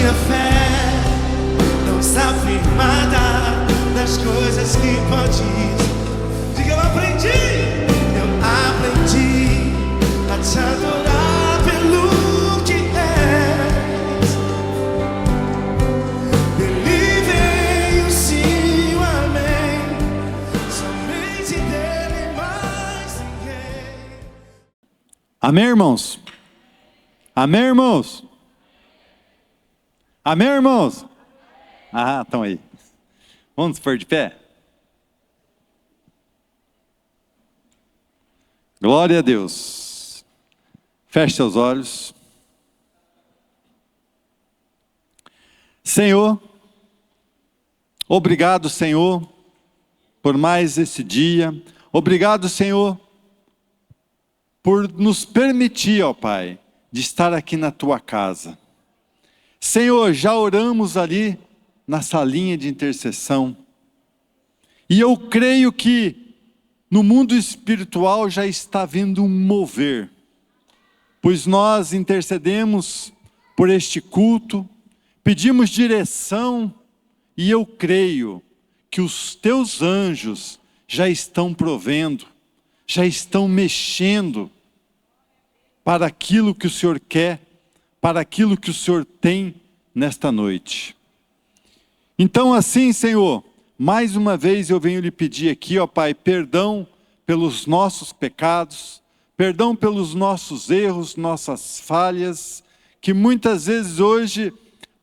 minha fé não está firmada nas coisas que podes. Diga, eu aprendi a te adorar pelo que és. Believe em o sim, o amém. Somente dele, mais ninguém. Amém, irmãos? Amém, irmãos? Amém, irmãos? Ah, estão aí. Vamos pôr de pé? Glória a Deus. Feche seus olhos. Senhor, obrigado, Senhor, por mais esse dia. Obrigado, Senhor, por nos permitir, ó Pai, de estar aqui na Tua casa. Senhor, já oramos ali na salinha de intercessão. E eu creio que no mundo espiritual já está vindo um mover, pois nós intercedemos por este culto, pedimos direção, e eu creio que os teus anjos já estão provendo, já estão mexendo para aquilo que o Senhor quer, para aquilo que o Senhor tem nesta noite. Então assim, Senhor, mais uma vez eu venho lhe pedir aqui, ó Pai, perdão pelos nossos pecados, perdão pelos nossos erros, nossas falhas, que muitas vezes hoje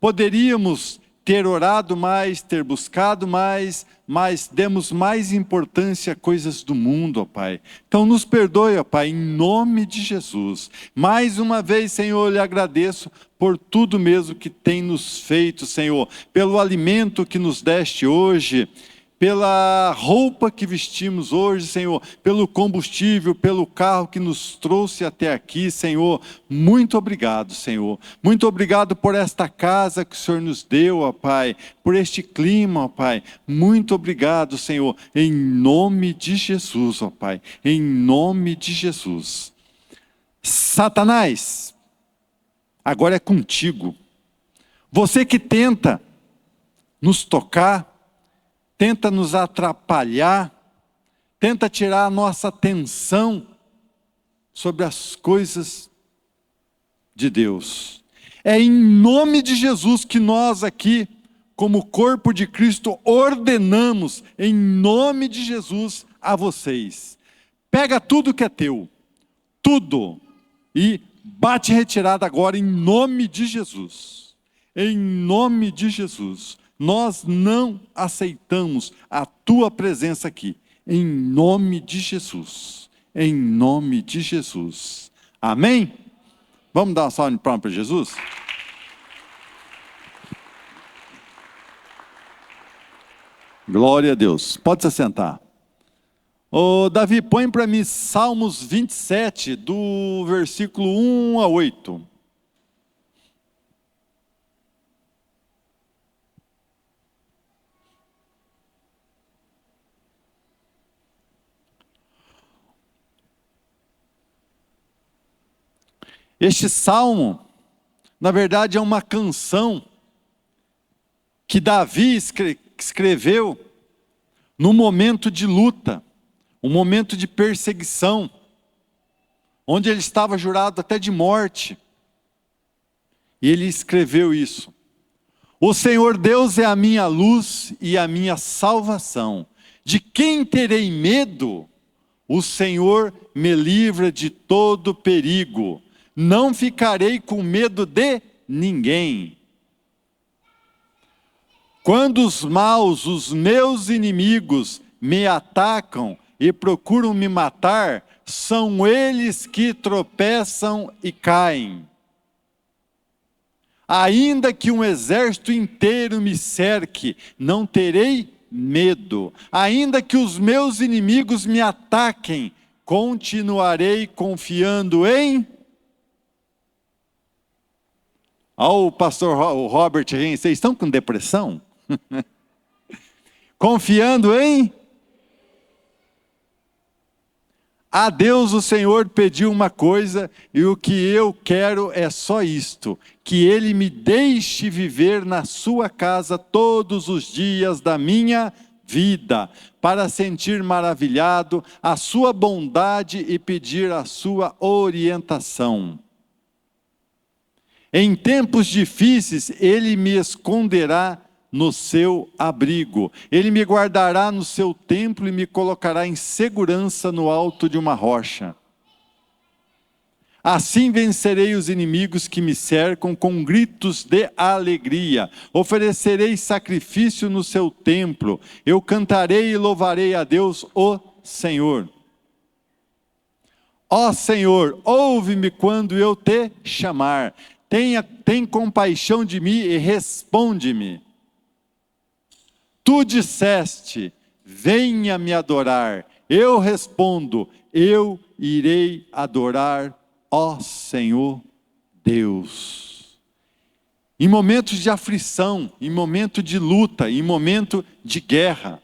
poderíamos ter orado mais, ter buscado mais, mas demos mais importância a coisas do mundo, ó Pai. Então nos perdoe, ó Pai, em nome de Jesus. Mais uma vez, Senhor, eu lhe agradeço por tudo mesmo que tem nos feito, Senhor, pelo alimento que nos deste hoje, pela roupa que vestimos hoje, Senhor, pelo combustível, pelo carro que nos trouxe até aqui, Senhor. Muito obrigado, Senhor. Muito obrigado por esta casa que o Senhor nos deu, ó Pai, por este clima, ó Pai. Muito obrigado, Senhor, em nome de Jesus, ó Pai, em nome de Jesus. Satanás, agora é contigo. Você que tenta nos tocar, tenta nos atrapalhar, tenta tirar a nossa atenção sobre as coisas de Deus. É em nome de Jesus que nós aqui, como corpo de Cristo, ordenamos, em nome de Jesus, a vocês. Pega tudo que é teu, tudo, e bate retirada agora em nome de Jesus. Em nome de Jesus. Nós não aceitamos a tua presença aqui, em nome de Jesus, em nome de Jesus, amém? Vamos dar uma salva de palmas para Jesus? Glória a Deus, pode se sentar. Ô Davi, põe para mim Salmos 27, do versículo 1 a 8. Este salmo, na verdade, é uma canção que Davi escreveu num momento de luta, um momento de perseguição, onde ele estava jurado até de morte. E ele escreveu isso. O Senhor Deus é a minha luz e a minha salvação. De quem terei medo? O Senhor me livra de todo perigo. Não ficarei com medo de ninguém. Quando os maus, os meus inimigos, me atacam e procuram me matar, são eles que tropeçam e caem. Ainda que um exército inteiro me cerque, não terei medo. Ainda que os meus inimigos me ataquem, continuarei confiando em... Ó, o pastor Robert, vocês estão com depressão? Confiando em... A Deus o Senhor pediu uma coisa, e o que eu quero é só isto: que Ele me deixe viver na sua casa todos os dias da minha vida, para sentir maravilhado a sua bondade e pedir a sua orientação. Em tempos difíceis, Ele me esconderá no seu abrigo. Ele me guardará no seu templo e me colocará em segurança no alto de uma rocha. Assim vencerei os inimigos que me cercam com gritos de alegria. Oferecerei sacrifício no seu templo. Eu cantarei e louvarei a Deus, o Senhor. Ó Senhor, ouve-me quando eu te chamar. Tem compaixão de mim e responde-me. Tu disseste, venha me adorar. Eu respondo, eu irei adorar, ó Senhor Deus. Em momentos de aflição, em momento de luta, em momento de guerra,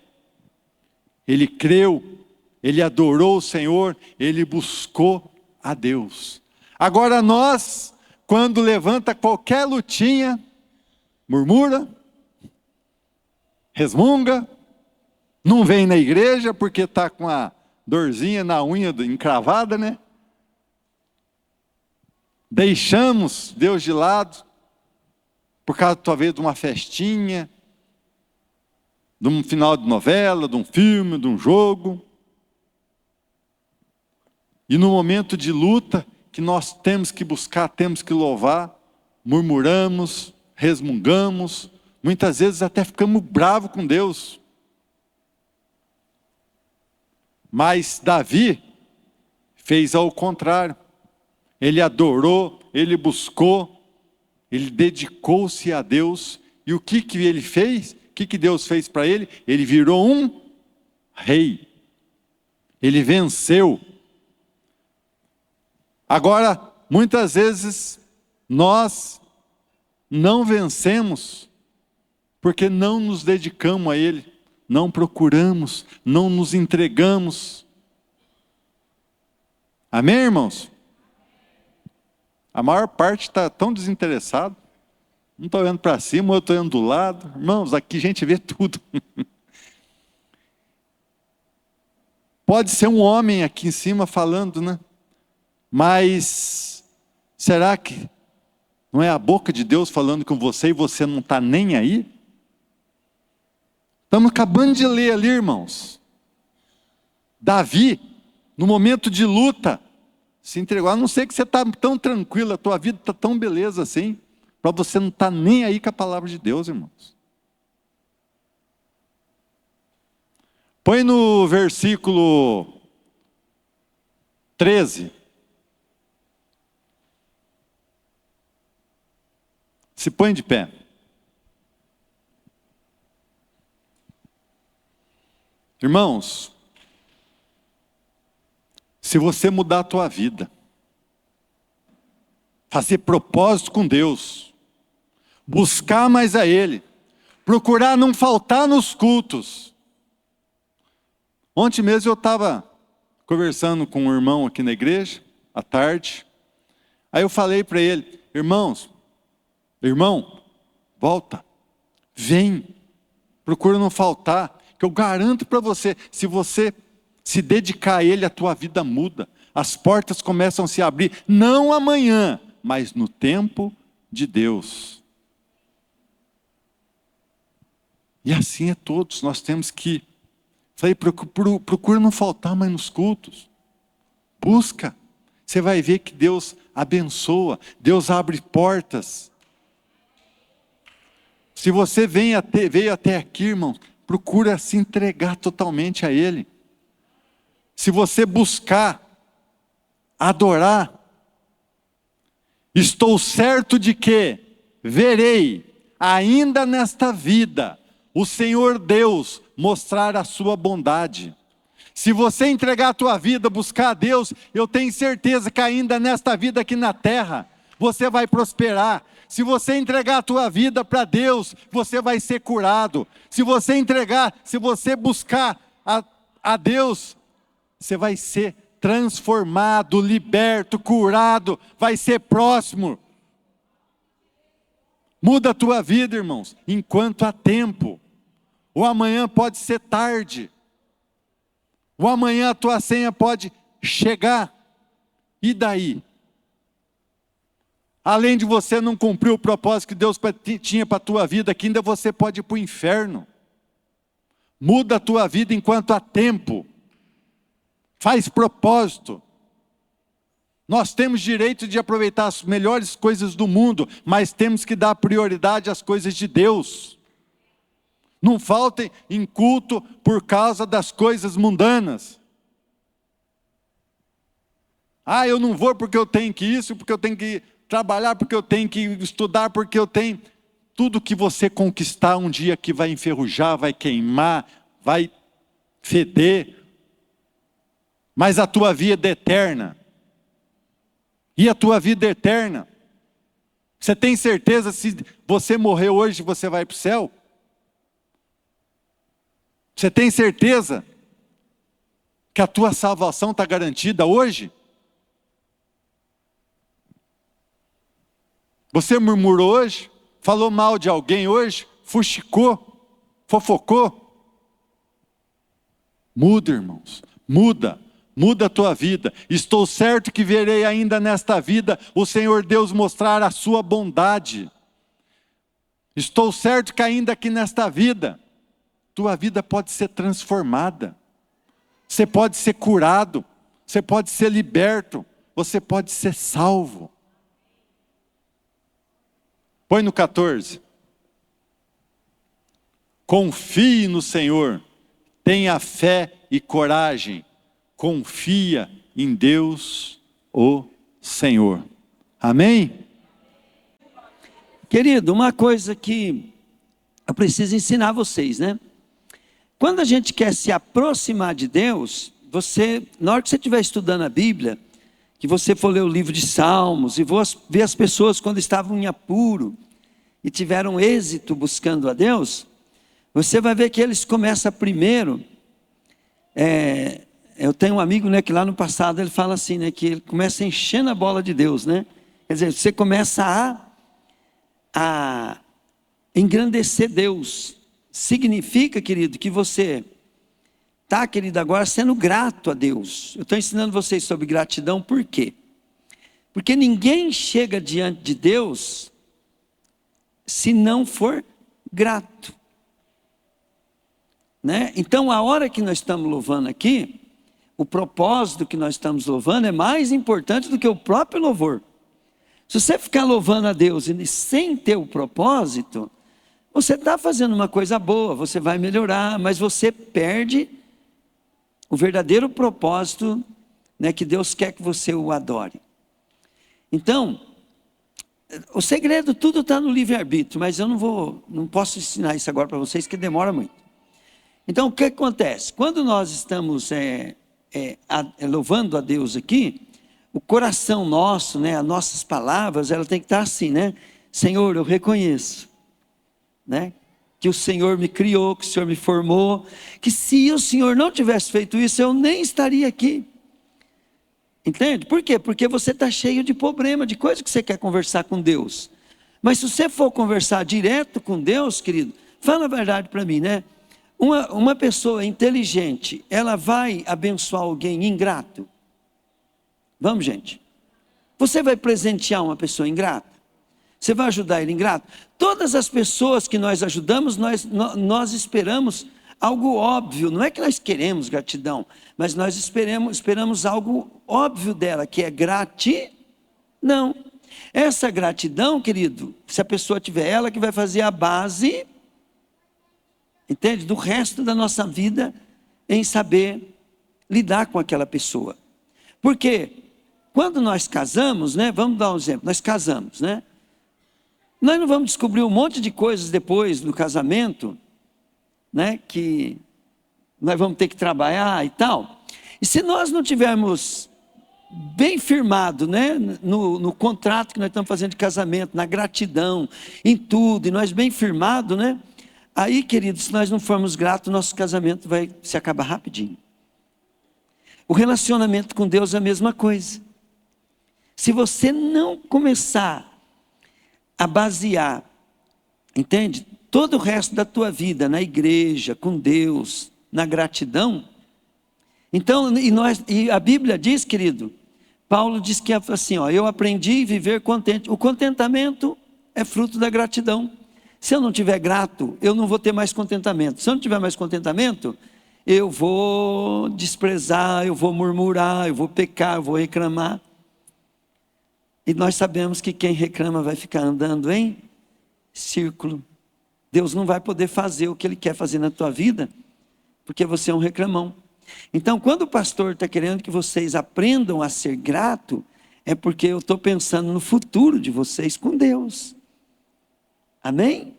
ele creu, ele adorou o Senhor, ele buscou a Deus. Agora nós, quando levanta qualquer lutinha, murmura, resmunga, não vem na igreja porque está com a dorzinha na unha encravada, né? Deixamos Deus de lado, por causa talvez de uma festinha, de um final de novela, de um filme, de um jogo. E no momento de luta, que nós temos que buscar, temos que louvar, murmuramos, resmungamos, muitas vezes até ficamos bravos com Deus. Mas Davi fez ao contrário. Ele adorou, ele buscou, ele dedicou-se a Deus. E o que ele fez? O que Deus fez para ele? Ele virou um rei. Ele venceu. Agora, muitas vezes, nós não vencemos porque não nos dedicamos a Ele, não procuramos, não nos entregamos. Amém, irmãos? A maior parte está tão desinteressado. Um está olhando para cima, o outro olhando do lado. Irmãos, aqui a gente vê tudo. Pode ser um homem aqui em cima falando, né? Mas será que não é a boca de Deus falando com você e você não está nem aí? Estamos acabando de ler ali, irmãos. Davi, no momento de luta, se entregou. A não ser que você está tão tranquilo, a tua vida está tão beleza assim, para você não estar nem aí com a palavra de Deus, irmãos. Põe no versículo 13. Se põe de pé. Irmãos, se você mudar a tua vida, fazer propósito com Deus, buscar mais a Ele, procurar não faltar nos cultos. Ontem mesmo eu estava conversando com um irmão aqui na igreja, à tarde, aí eu falei para ele, irmão, volta, vem, procura não faltar, que eu garanto para você, se você se dedicar a Ele, a tua vida muda, as portas começam a se abrir, não amanhã, mas no tempo de Deus. E assim é todos, nós temos que, falei, procura não faltar mais nos cultos, busca, você vai ver que Deus abençoa, Deus abre portas. Se você veio até aqui, irmão, procura se entregar totalmente a Ele. Se você buscar, adorar, estou certo de que verei, ainda nesta vida, o Senhor Deus mostrar a sua bondade. Se você entregar a tua vida, buscar a Deus, eu tenho certeza que ainda nesta vida aqui na terra, você vai prosperar. Se você entregar a tua vida para Deus, você vai ser curado. Se você buscar a Deus, você vai ser transformado, liberto, curado, vai ser próximo. Muda a tua vida, irmãos, enquanto há tempo. O amanhã pode ser tarde. O amanhã a tua senha pode chegar. E daí? Além de você não cumprir o propósito que Deus tinha para a tua vida, que ainda você pode ir para o inferno. Muda a tua vida enquanto há tempo. Faz propósito. Nós temos direito de aproveitar as melhores coisas do mundo, mas temos que dar prioridade às coisas de Deus. Não faltem em culto por causa das coisas mundanas. Ah, eu não vou porque eu tenho que isso, porque eu tenho que trabalhar, porque eu tenho que estudar, porque eu tenho... Tudo que você conquistar um dia que vai enferrujar, vai queimar, vai feder. Mas a tua vida é eterna. E a tua vida é eterna. Você tem certeza se você morrer hoje, você vai para o céu? Você tem certeza que a tua salvação está garantida hoje? Você murmurou hoje? Falou mal de alguém hoje? Fuxicou? Fofocou? Muda, irmãos. Muda. Muda a tua vida. Estou certo que verei ainda nesta vida o Senhor Deus mostrar a sua bondade. Estou certo que ainda aqui nesta vida, tua vida pode ser transformada. Você pode ser curado. Você pode ser liberto. Você pode ser salvo. Põe no 14. Confie no Senhor. Tenha fé e coragem. Confia em Deus, o Senhor. Amém? Querido, uma coisa que eu preciso ensinar vocês, né? Quando a gente quer se aproximar de Deus, na hora que você estiver estudando a Bíblia, que você for ler o livro de Salmos, e ver as pessoas quando estavam em apuro, e tiveram êxito buscando a Deus, você vai ver que eles começam primeiro... Eu tenho um amigo, né, que lá no passado ele fala assim, né, que ele começa enchendo a bola de Deus, né? Quer dizer, você começa a engrandecer Deus. Significa, querido, que você está, querido, agora sendo grato a Deus. Eu estou ensinando vocês sobre gratidão, por quê? Porque ninguém chega diante de Deus se não for grato, né? Então, a hora que nós estamos louvando aqui, o propósito que nós estamos louvando é mais importante do que o próprio louvor. Se você ficar louvando a Deus e sem ter o propósito, você está fazendo uma coisa boa, você vai melhorar, mas você perde o verdadeiro propósito, né, que Deus quer que você o adore. Então, o segredo tudo está no livre-arbítrio, mas eu não posso ensinar isso agora para vocês, que demora muito. Então, o que acontece? Quando nós estamos louvando a Deus aqui, o coração nosso, né, as nossas palavras, ela tem que estar assim, né? Senhor, eu reconheço, né, que o Senhor me criou, que o Senhor me formou, que se o Senhor não tivesse feito isso, eu nem estaria aqui. Entende? Por quê? Porque você está cheio de problema, de coisa que você quer conversar com Deus. Mas se você for conversar direto com Deus, querido, fala a verdade para mim, né? Uma pessoa inteligente, ela vai abençoar alguém ingrato? Vamos, gente? Você vai presentear uma pessoa ingrata? Você vai ajudar ele ingrato? Todas as pessoas que nós ajudamos, nós esperamos algo óbvio. Não é que nós queremos gratidão, mas nós esperamos algo óbvio dela, que é gratidão. Essa gratidão, querido, se a pessoa tiver, ela que vai fazer a base... Entende? Do resto da nossa vida em saber lidar com aquela pessoa. Porque quando nós casamos, né? Vamos dar um exemplo. Nós casamos, né? Nós não vamos descobrir um monte de coisas depois do casamento, né? Que nós vamos ter que trabalhar e tal. E se nós não tivermos bem firmado, né? No contrato que nós estamos fazendo de casamento, na gratidão, em tudo, e nós bem firmado, né? Aí, queridos, se nós não formos gratos, nosso casamento vai se acabar rapidinho. O relacionamento com Deus é a mesma coisa. Se você não começar a basear, entende? Todo o resto da tua vida na igreja, com Deus, na gratidão. Então, e a Bíblia diz, querido, Paulo diz que é assim, ó, eu aprendi a viver contente. O contentamento é fruto da gratidão. Se eu não tiver grato, eu não vou ter mais contentamento. Se eu não tiver mais contentamento, eu vou desprezar, eu vou murmurar, eu vou pecar, eu vou reclamar. E nós sabemos que quem reclama vai ficar andando em círculo. Deus não vai poder fazer o que Ele quer fazer na tua vida, porque você é um reclamão. Então, quando o pastor está querendo que vocês aprendam a ser grato, é porque eu estou pensando no futuro de vocês com Deus. Amém?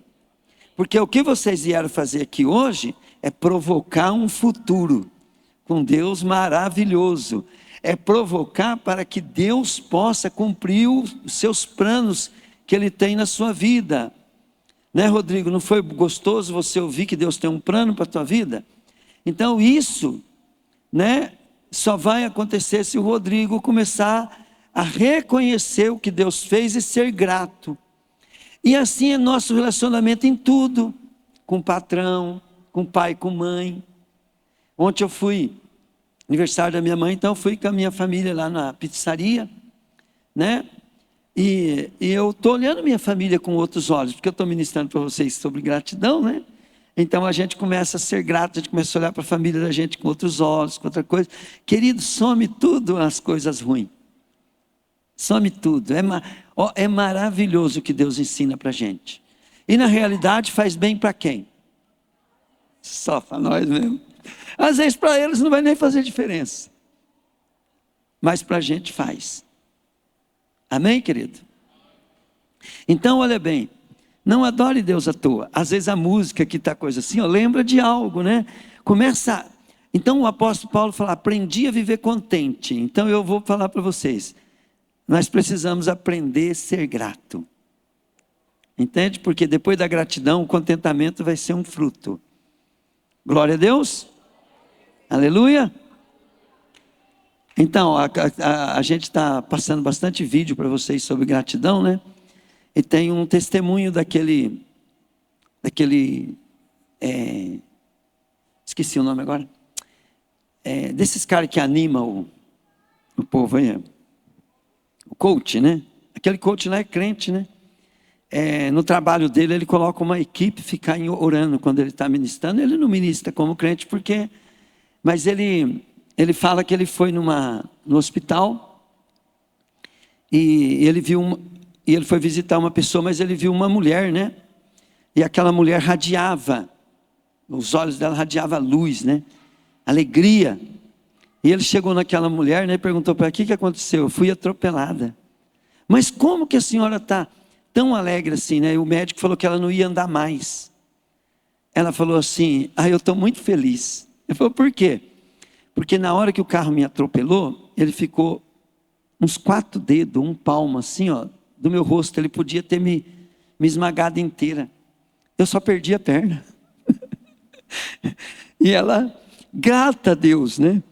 Porque o que vocês vieram fazer aqui hoje é provocar um futuro com Deus maravilhoso. É provocar para que Deus possa cumprir os seus planos que Ele tem na sua vida. Né, Rodrigo? Não foi gostoso você ouvir que Deus tem um plano para a tua vida? Então isso, né, só vai acontecer se o Rodrigo começar a reconhecer o que Deus fez e ser grato. E assim é nosso relacionamento em tudo, com o patrão, com o pai, com a mãe. Ontem eu fui aniversário da minha mãe, então eu fui com a minha família lá na pizzaria, né? E eu estou olhando minha família com outros olhos, porque eu estou ministrando para vocês sobre gratidão, né? Então a gente começa a ser grato, a gente começa a olhar para a família da gente com outros olhos, com outra coisa. Querido, some tudo as coisas ruins. Some tudo. É maravilhoso o que Deus ensina para a gente. E na realidade faz bem para quem? Só para nós mesmo. Às vezes para eles não vai nem fazer diferença. Mas para a gente faz. Amém, querido? Então, olha bem. Não adore Deus à toa. Às vezes a música que está coisa assim, ó, lembra de algo, né? Começa. Então o apóstolo Paulo fala, aprendi a viver contente. Então eu vou falar para vocês. Nós precisamos aprender a ser grato. Entende? Porque depois da gratidão, o contentamento vai ser um fruto. Glória a Deus. Aleluia. Então, a gente está passando bastante vídeo para vocês sobre gratidão, né? E tem um testemunho esqueci o nome agora, desses caras que animam o povo aí, o coach, né? Aquele coach lá é crente, né? No trabalho dele, ele coloca uma equipe ficar orando quando ele está ministrando. Ele não ministra como crente, mas ele fala que ele foi no hospital e ele foi visitar uma pessoa, mas ele viu uma mulher, né? E aquela mulher radiava, os olhos dela radiavam luz, né? Alegria. E ele chegou naquela mulher, né? E perguntou para ela, o que aconteceu? Eu fui atropelada. Mas como que a senhora está tão alegre assim, né? E o médico falou que ela não ia andar mais. Ela falou assim, eu estou muito feliz. Ele falou, por quê? Porque na hora que o carro me atropelou, ele ficou uns 4 dedos, um palmo assim, ó, do meu rosto. Ele podia ter me esmagado inteira. Eu só perdi a perna. E ela, grata a Deus, né?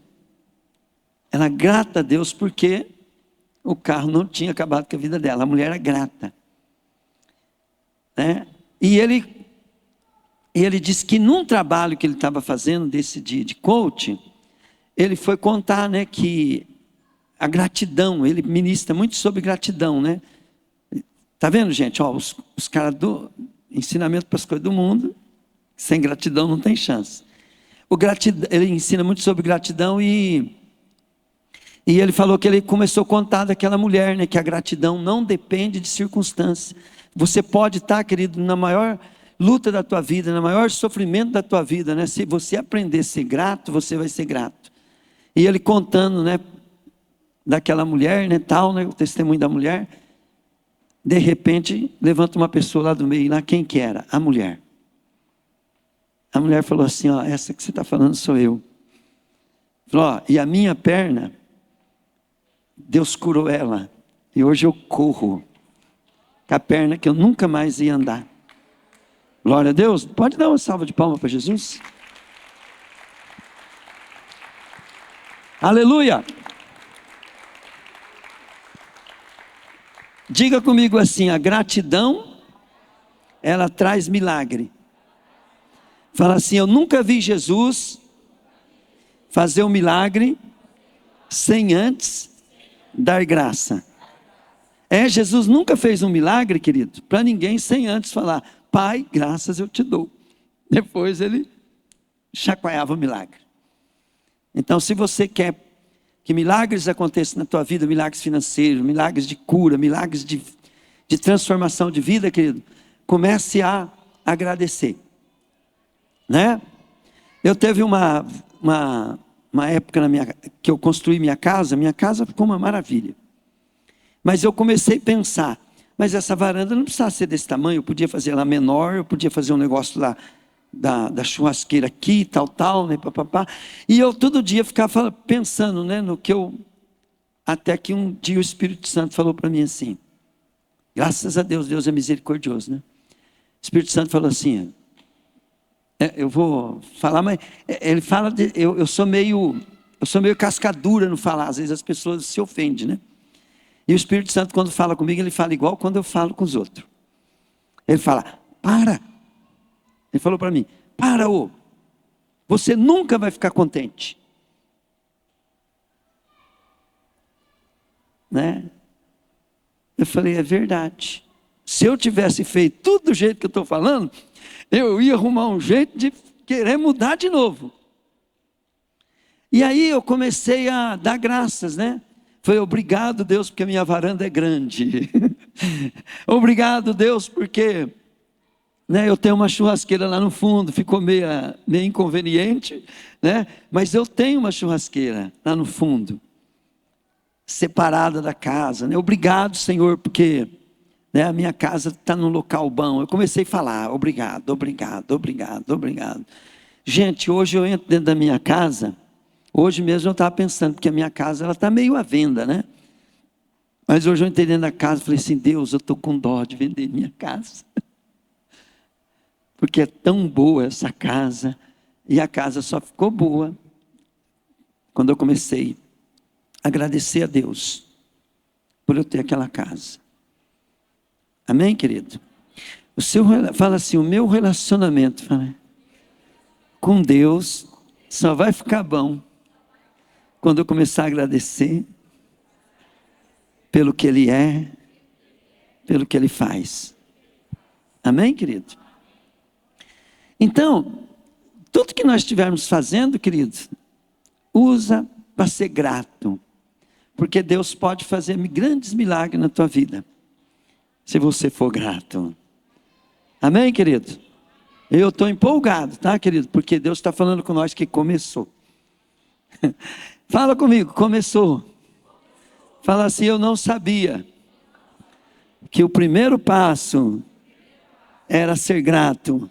Ela grata a Deus porque o carro não tinha acabado com a vida dela. A mulher era grata, né? E ele disse que num trabalho que ele estava fazendo desse de coach, ele foi contar, né, que a gratidão, ele ministra muito sobre gratidão, né? Tá vendo, gente? Ó, os caras do ensinamento para as coisas do mundo, sem gratidão não tem chance. Ele ensina muito sobre gratidão e ele falou que ele começou a contar daquela mulher, né, que a gratidão não depende de circunstâncias. Você pode estar, querido, na maior luta da tua vida, no maior sofrimento da tua vida, né? Se você aprender a ser grato, você vai ser grato. E ele contando, né, daquela mulher, né, tal, né, o testemunho da mulher. De repente, levanta uma pessoa lá do meio, lá, quem que era? A mulher. A mulher falou assim, ó, essa que você está falando sou eu. Falou, ó, e a minha perna, Deus curou ela. E hoje eu corro com a perna que eu nunca mais ia andar. Glória a Deus. Pode dar uma salva de palmas para Jesus? Aleluia! Diga comigo assim: a gratidão, ela traz milagre. Fala assim: eu nunca vi Jesus fazer um milagre sem antes dar graça. Jesus nunca fez um milagre, querido, para ninguém sem antes falar: Pai, graças eu te dou. Depois ele chacoalhava o milagre. Então, se você quer que milagres aconteçam na tua vida, milagres financeiros, milagres de cura, milagres de transformação de vida, querido, comece a agradecer, né? Eu teve uma época que eu construí minha casa ficou uma maravilha. Mas eu comecei a pensar, mas essa varanda não precisava ser desse tamanho, eu podia fazer ela menor, eu podia fazer um negócio lá da churrasqueira aqui, tal, né, papapá. E eu todo dia ficava pensando, né, no que até que um dia o Espírito Santo falou para mim assim, graças a Deus, Deus é misericordioso, né? O Espírito Santo falou assim, eu vou falar, mas ele fala, eu sou meio cascadura no falar, às vezes as pessoas se ofendem, né? E o Espírito Santo, quando fala comigo, ele fala igual quando eu falo com os outros. Ele fala, para. Ele falou para mim, para, você nunca vai ficar contente. Né? Eu falei, é verdade. Se eu tivesse feito tudo do jeito que eu estou falando, eu ia arrumar um jeito de querer mudar de novo. E aí eu comecei a dar graças, né? Foi obrigado, Deus, porque a minha varanda é grande. Obrigado, Deus, porque, né, eu tenho uma churrasqueira lá no fundo, ficou meio inconveniente, né? Mas eu tenho uma churrasqueira lá no fundo, separada da casa, né? Obrigado, Senhor, porque, né, a minha casa está num local bom. Eu comecei a falar, obrigado, obrigado, obrigado, obrigado. Gente, hoje eu entro dentro da minha casa. Hoje mesmo eu estava pensando, porque a minha casa ela está meio à venda, né? Mas hoje eu entrei dentro da casa e falei assim, Deus, eu estou com dó de vender minha casa. Porque é tão boa essa casa, e a casa só ficou boa quando eu comecei a agradecer a Deus por eu ter aquela casa. Amém, querido? Fala assim, o meu relacionamento com Deus só vai ficar bom quando eu começar a agradecer pelo que Ele é, pelo que Ele faz. Amém, querido? Então, tudo que nós estivermos fazendo, querido, usa para ser grato. Porque Deus pode fazer grandes milagres na tua vida, se você for grato. Amém, querido? Eu estou empolgado, tá, querido? Porque Deus está falando com nós que começou. Fala comigo, começou. Fala assim, eu não sabia que o primeiro passo era ser grato.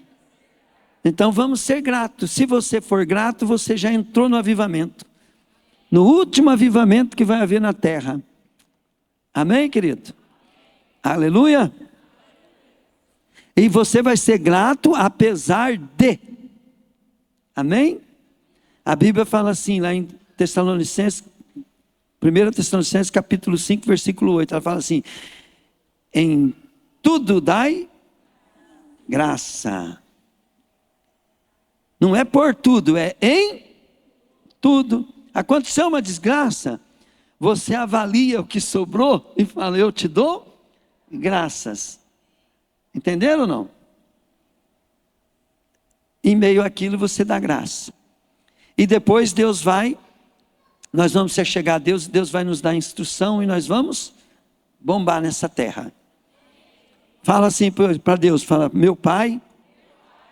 Então vamos ser gratos. Se você for grato, você já entrou no avivamento. No último avivamento que vai haver na terra. Amém, querido? Aleluia. E você vai ser grato apesar de. Amém? A Bíblia fala assim, lá em Tessalonicenses, 1 Tessalonicenses capítulo 5, versículo 8, ela fala assim, em tudo dai graça. Não é por tudo, é em tudo. Aconteceu uma desgraça, você avalia o que sobrou e fala, eu te dou graças. Entenderam ou não? Em meio àquilo você dá graça. E depois nós vamos ser chegar a Deus, Deus vai nos dar instrução e nós vamos bombar nessa terra. Fala assim para Deus, fala, meu Pai,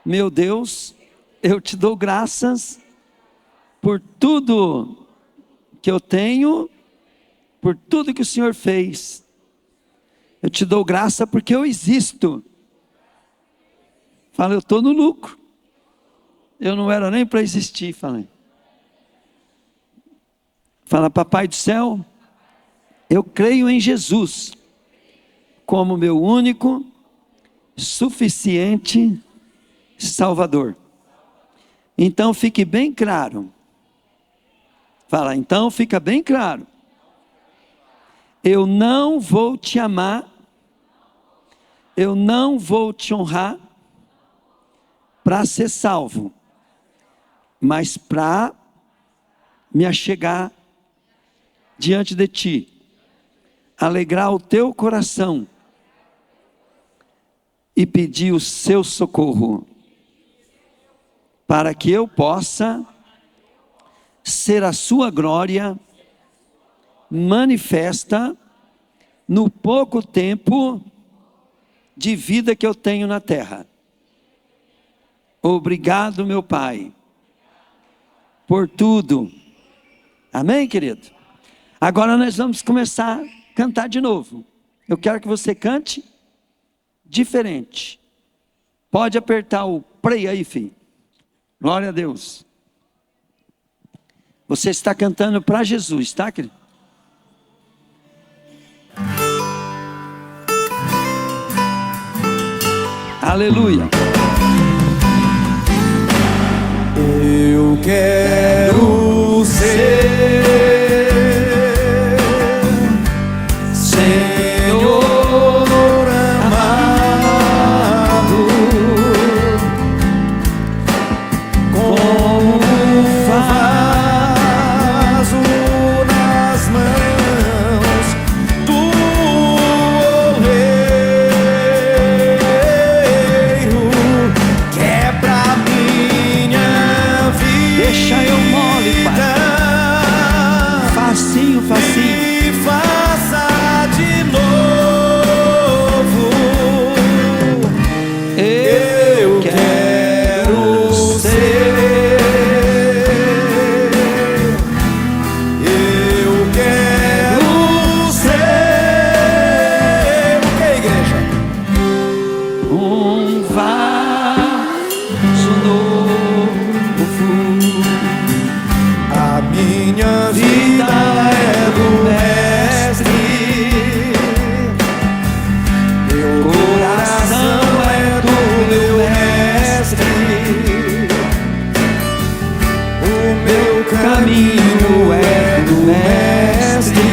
meu Deus, eu te dou graças por tudo que eu tenho, por tudo que o Senhor fez. Eu te dou graça porque eu existo. Fala, eu estou no lucro. Eu não era nem para existir, falei. Fala, Papai do céu, eu creio em Jesus como meu único, suficiente Salvador. Então fique bem claro Fala, então fica bem claro. Eu não vou te amar, eu não vou te honrar para ser salvo, mas para me achegar diante de ti, alegrar o teu coração e pedir o seu socorro, para que eu possa ser a sua glória manifesta no pouco tempo de vida que eu tenho na terra. Obrigado, meu Pai, por tudo. Amém, querido? Agora nós vamos começar a cantar de novo. Eu quero que você cante diferente. Pode apertar o play aí, filho. Glória a Deus. Você está cantando para Jesus, tá, querido? Aleluia. Eu quero ser Senhor amado, como um vaso nas mãos do oleiro. Quebra minha vida, Deixa eu mole, Pai. Facinho, facinho. e faça de novo. Eu quero ser, eu quero ser. O que, igreja? Um vaso novo. A minha vida é do Mestre, meu coração é do meu Mestre, o meu caminho é do Mestre,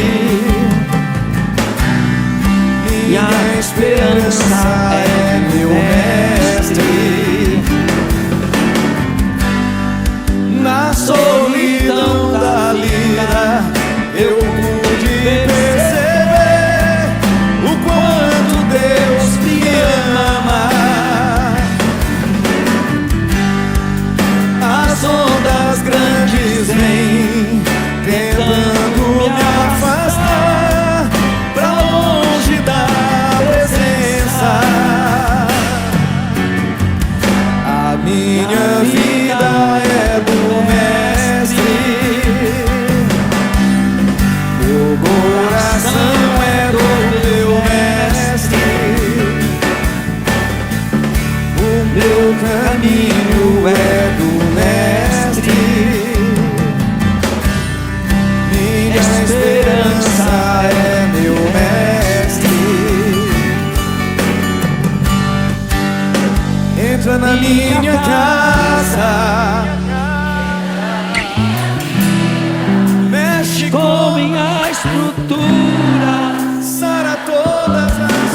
minha esperança é meu Mestre. Na solidão da vida eu pude perceber o quanto Deus me ama. As ondas grandes vêm tentando me afastar pra longe da presença. A minha vida é do Mestre, meu coração é do meu Mestre, o meu caminho é do Mestre, minha esperança é meu Mestre. Entra na minha casa, mexe Com minha estrutura, sara todas as,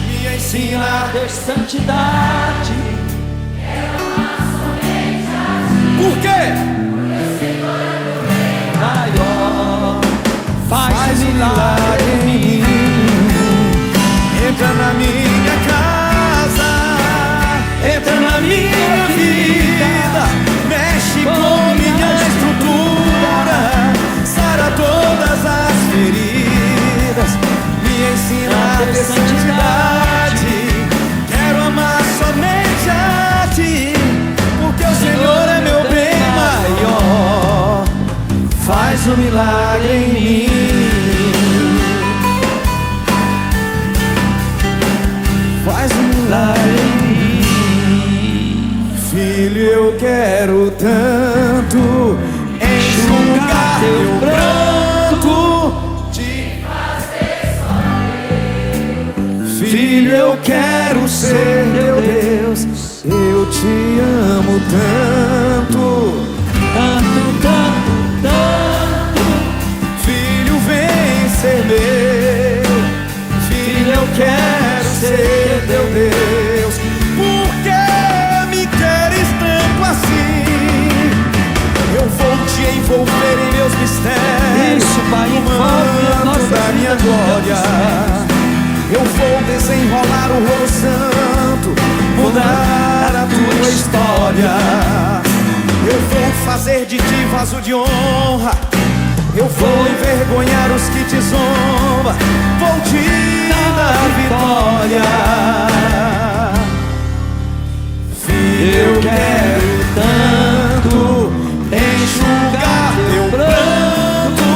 me ensina a ter santidade. por quê? Maior, faz Milagre em mim. Entra na minha casa, entra na minha vida, mexe com minha estrutura, sara todas as feridas, me ensina a ter santidade. Quero amar somente a ti, porque o Senhor é meu bem maior. Faz um milagre em mim. Faz um milagre em mim. Filho, eu quero tanto enxugar teu pranto, te fazer sorrir. Filho, eu quero ser teu Deus, eu te amo tanto, Tanto, tanto. vitória. Eu vou desenrolar o rolo santo, mudar a tua história. Eu vou fazer de ti vaso de honra. Eu vou envergonhar os que te zombam. Vou te dar vitória. Filho, eu quero tanto enxugar teu pranto,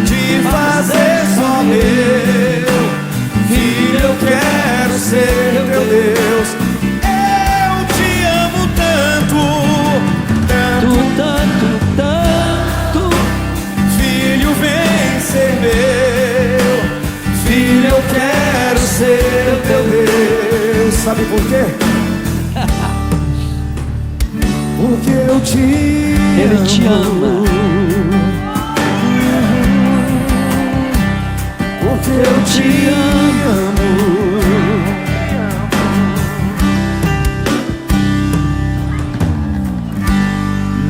te fazer só meu. Filho, eu quero ser teu Deus. Eu te amo tanto, tanto, tanto, tanto. filho, vem ser meu. Filho, eu quero ser teu Deus. Sabe por quê? Porque eu te amo. Ele te ama. Porque eu te amo.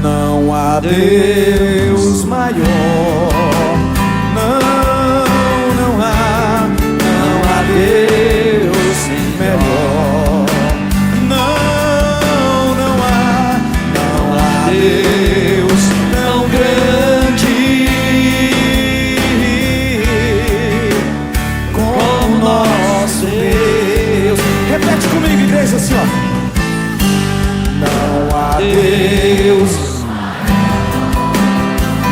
Não há Deus maior. Não há Deus melhor. Não há Deus tão grande como nosso Deus. Repete comigo, igreja, assim, ó. Não há Deus.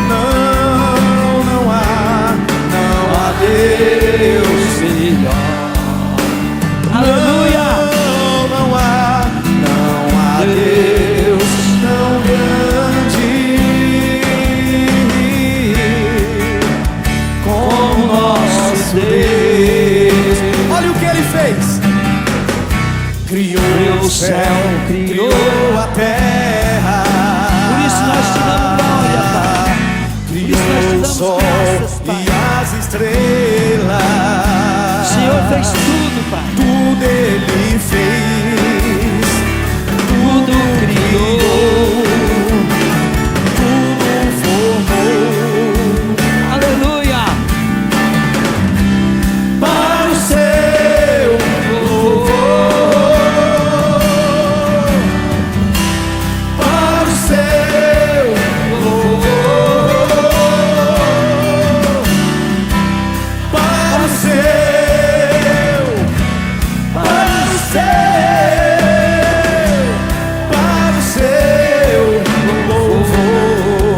Não há Deus melhor. Aleluia. Não há Deus tão grande como nosso Deus. Olha o que Ele fez. Criou o céu, criou a terra. Por isso nós te damos glória, Pai. Criou nós te o damos sol graças, Pai. e as estrelas. O Senhor fez tudo, Pai. Tudo Ele fez. Tudo criou. Tudo formou. Aleluia. Para o seu louvor. Para o seu louvor. Para o seu. Para o seu louvor.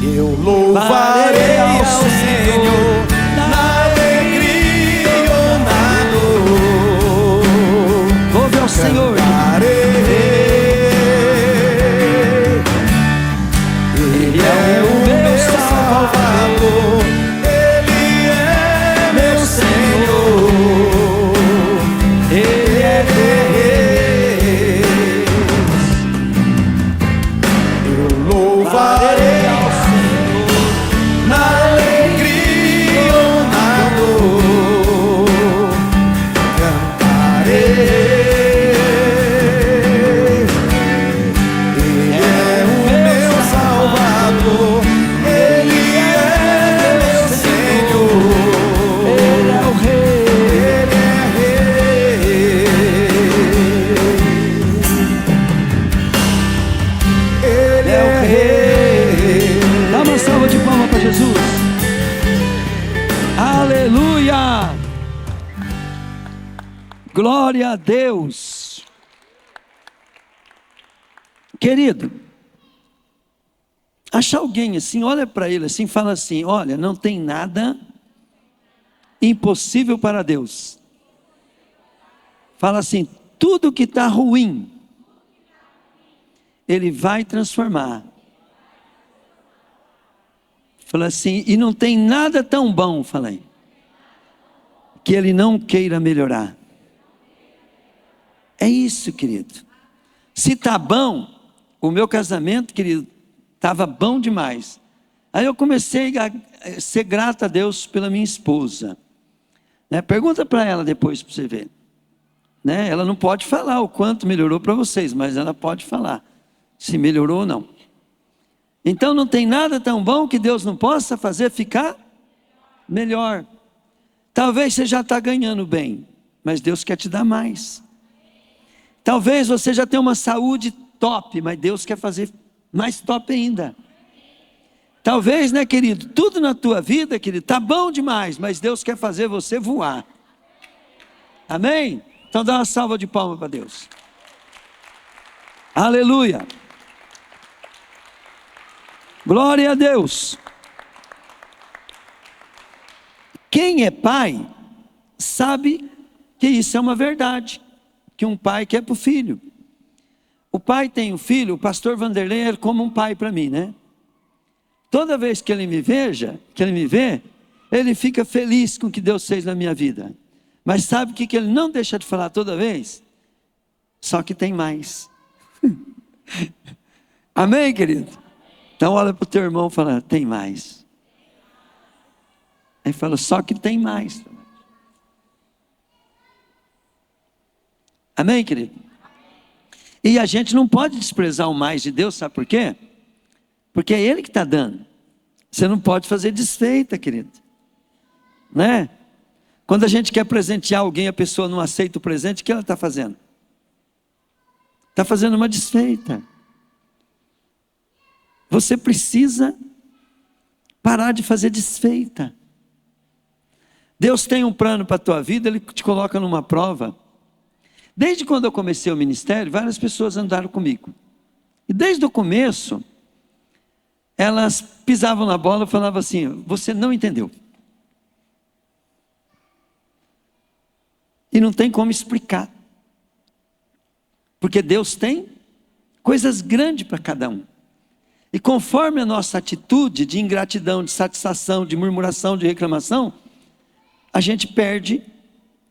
Eu louvarei ao Senhor na alegria ou na dor. Louve ao Senhor. Ele é o meu Salvador. Ele é meu Senhor. Ele é Deus. Eu louvarei ao Senhor na alegria ou na dor. Cantarei. Ele é o meu Salvador. Ele é meu Senhor. Ele é o Rei. Ele é Rei. Ele é Rei. Dá uma salva de palmas para Jesus. Aleluia. Glória a Deus. Querido, achar alguém assim, olha para ele assim, fala assim: olha, não tem nada impossível para Deus. Fala assim: tudo que está ruim, Ele vai transformar. Fala assim: e não tem nada tão bom, falei, que Ele não queira melhorar. É isso, querido. Se está bom, o meu casamento, querido, estava bom demais. Aí eu comecei a ser grato a Deus pela minha esposa. Né? Pergunta para ela depois para você ver. Né? Ela não pode falar o quanto melhorou para vocês, mas ela pode falar se melhorou ou não. Então não tem nada tão bom que Deus não possa fazer ficar melhor. Talvez você já está ganhando bem, mas Deus quer te dar mais. Talvez você já tenha uma saúde top, mas Deus quer fazer mais top ainda. Talvez, né, querido, tudo na tua vida, querido, está bom demais, mas Deus quer fazer você voar. Amém? Então dá uma salva de palmas para Deus. Aleluia. Glória a Deus. Quem é pai, sabe que isso é uma verdade, que um pai quer para o filho. O pai tem um filho, o pastor Vanderlei é como um pai para mim, né? Toda vez que ele me vê, ele fica feliz com o que Deus fez na minha vida. Mas sabe o que ele não deixa de falar toda vez? Só que tem mais. Amém, querido? Então olha para o teu irmão e fala, tem mais. Aí fala, só que tem mais. Amém, querido? E a gente não pode desprezar o mais de Deus, sabe por quê? Porque é Ele que está dando. Você não pode fazer desfeita, querido. Né? Quando a gente quer presentear alguém, a pessoa não aceita o presente, o que ela está fazendo? Está fazendo uma desfeita. Você precisa parar de fazer desfeita. Deus tem um plano para a tua vida, Ele te coloca numa prova. Desde quando eu comecei o ministério, várias pessoas andaram comigo. E desde o começo, elas pisavam na bola e falavam assim, você não entendeu. E não tem como explicar. Porque Deus tem coisas grandes para cada um. E conforme a nossa atitude de ingratidão, de satisfação, de murmuração, de reclamação, a gente perde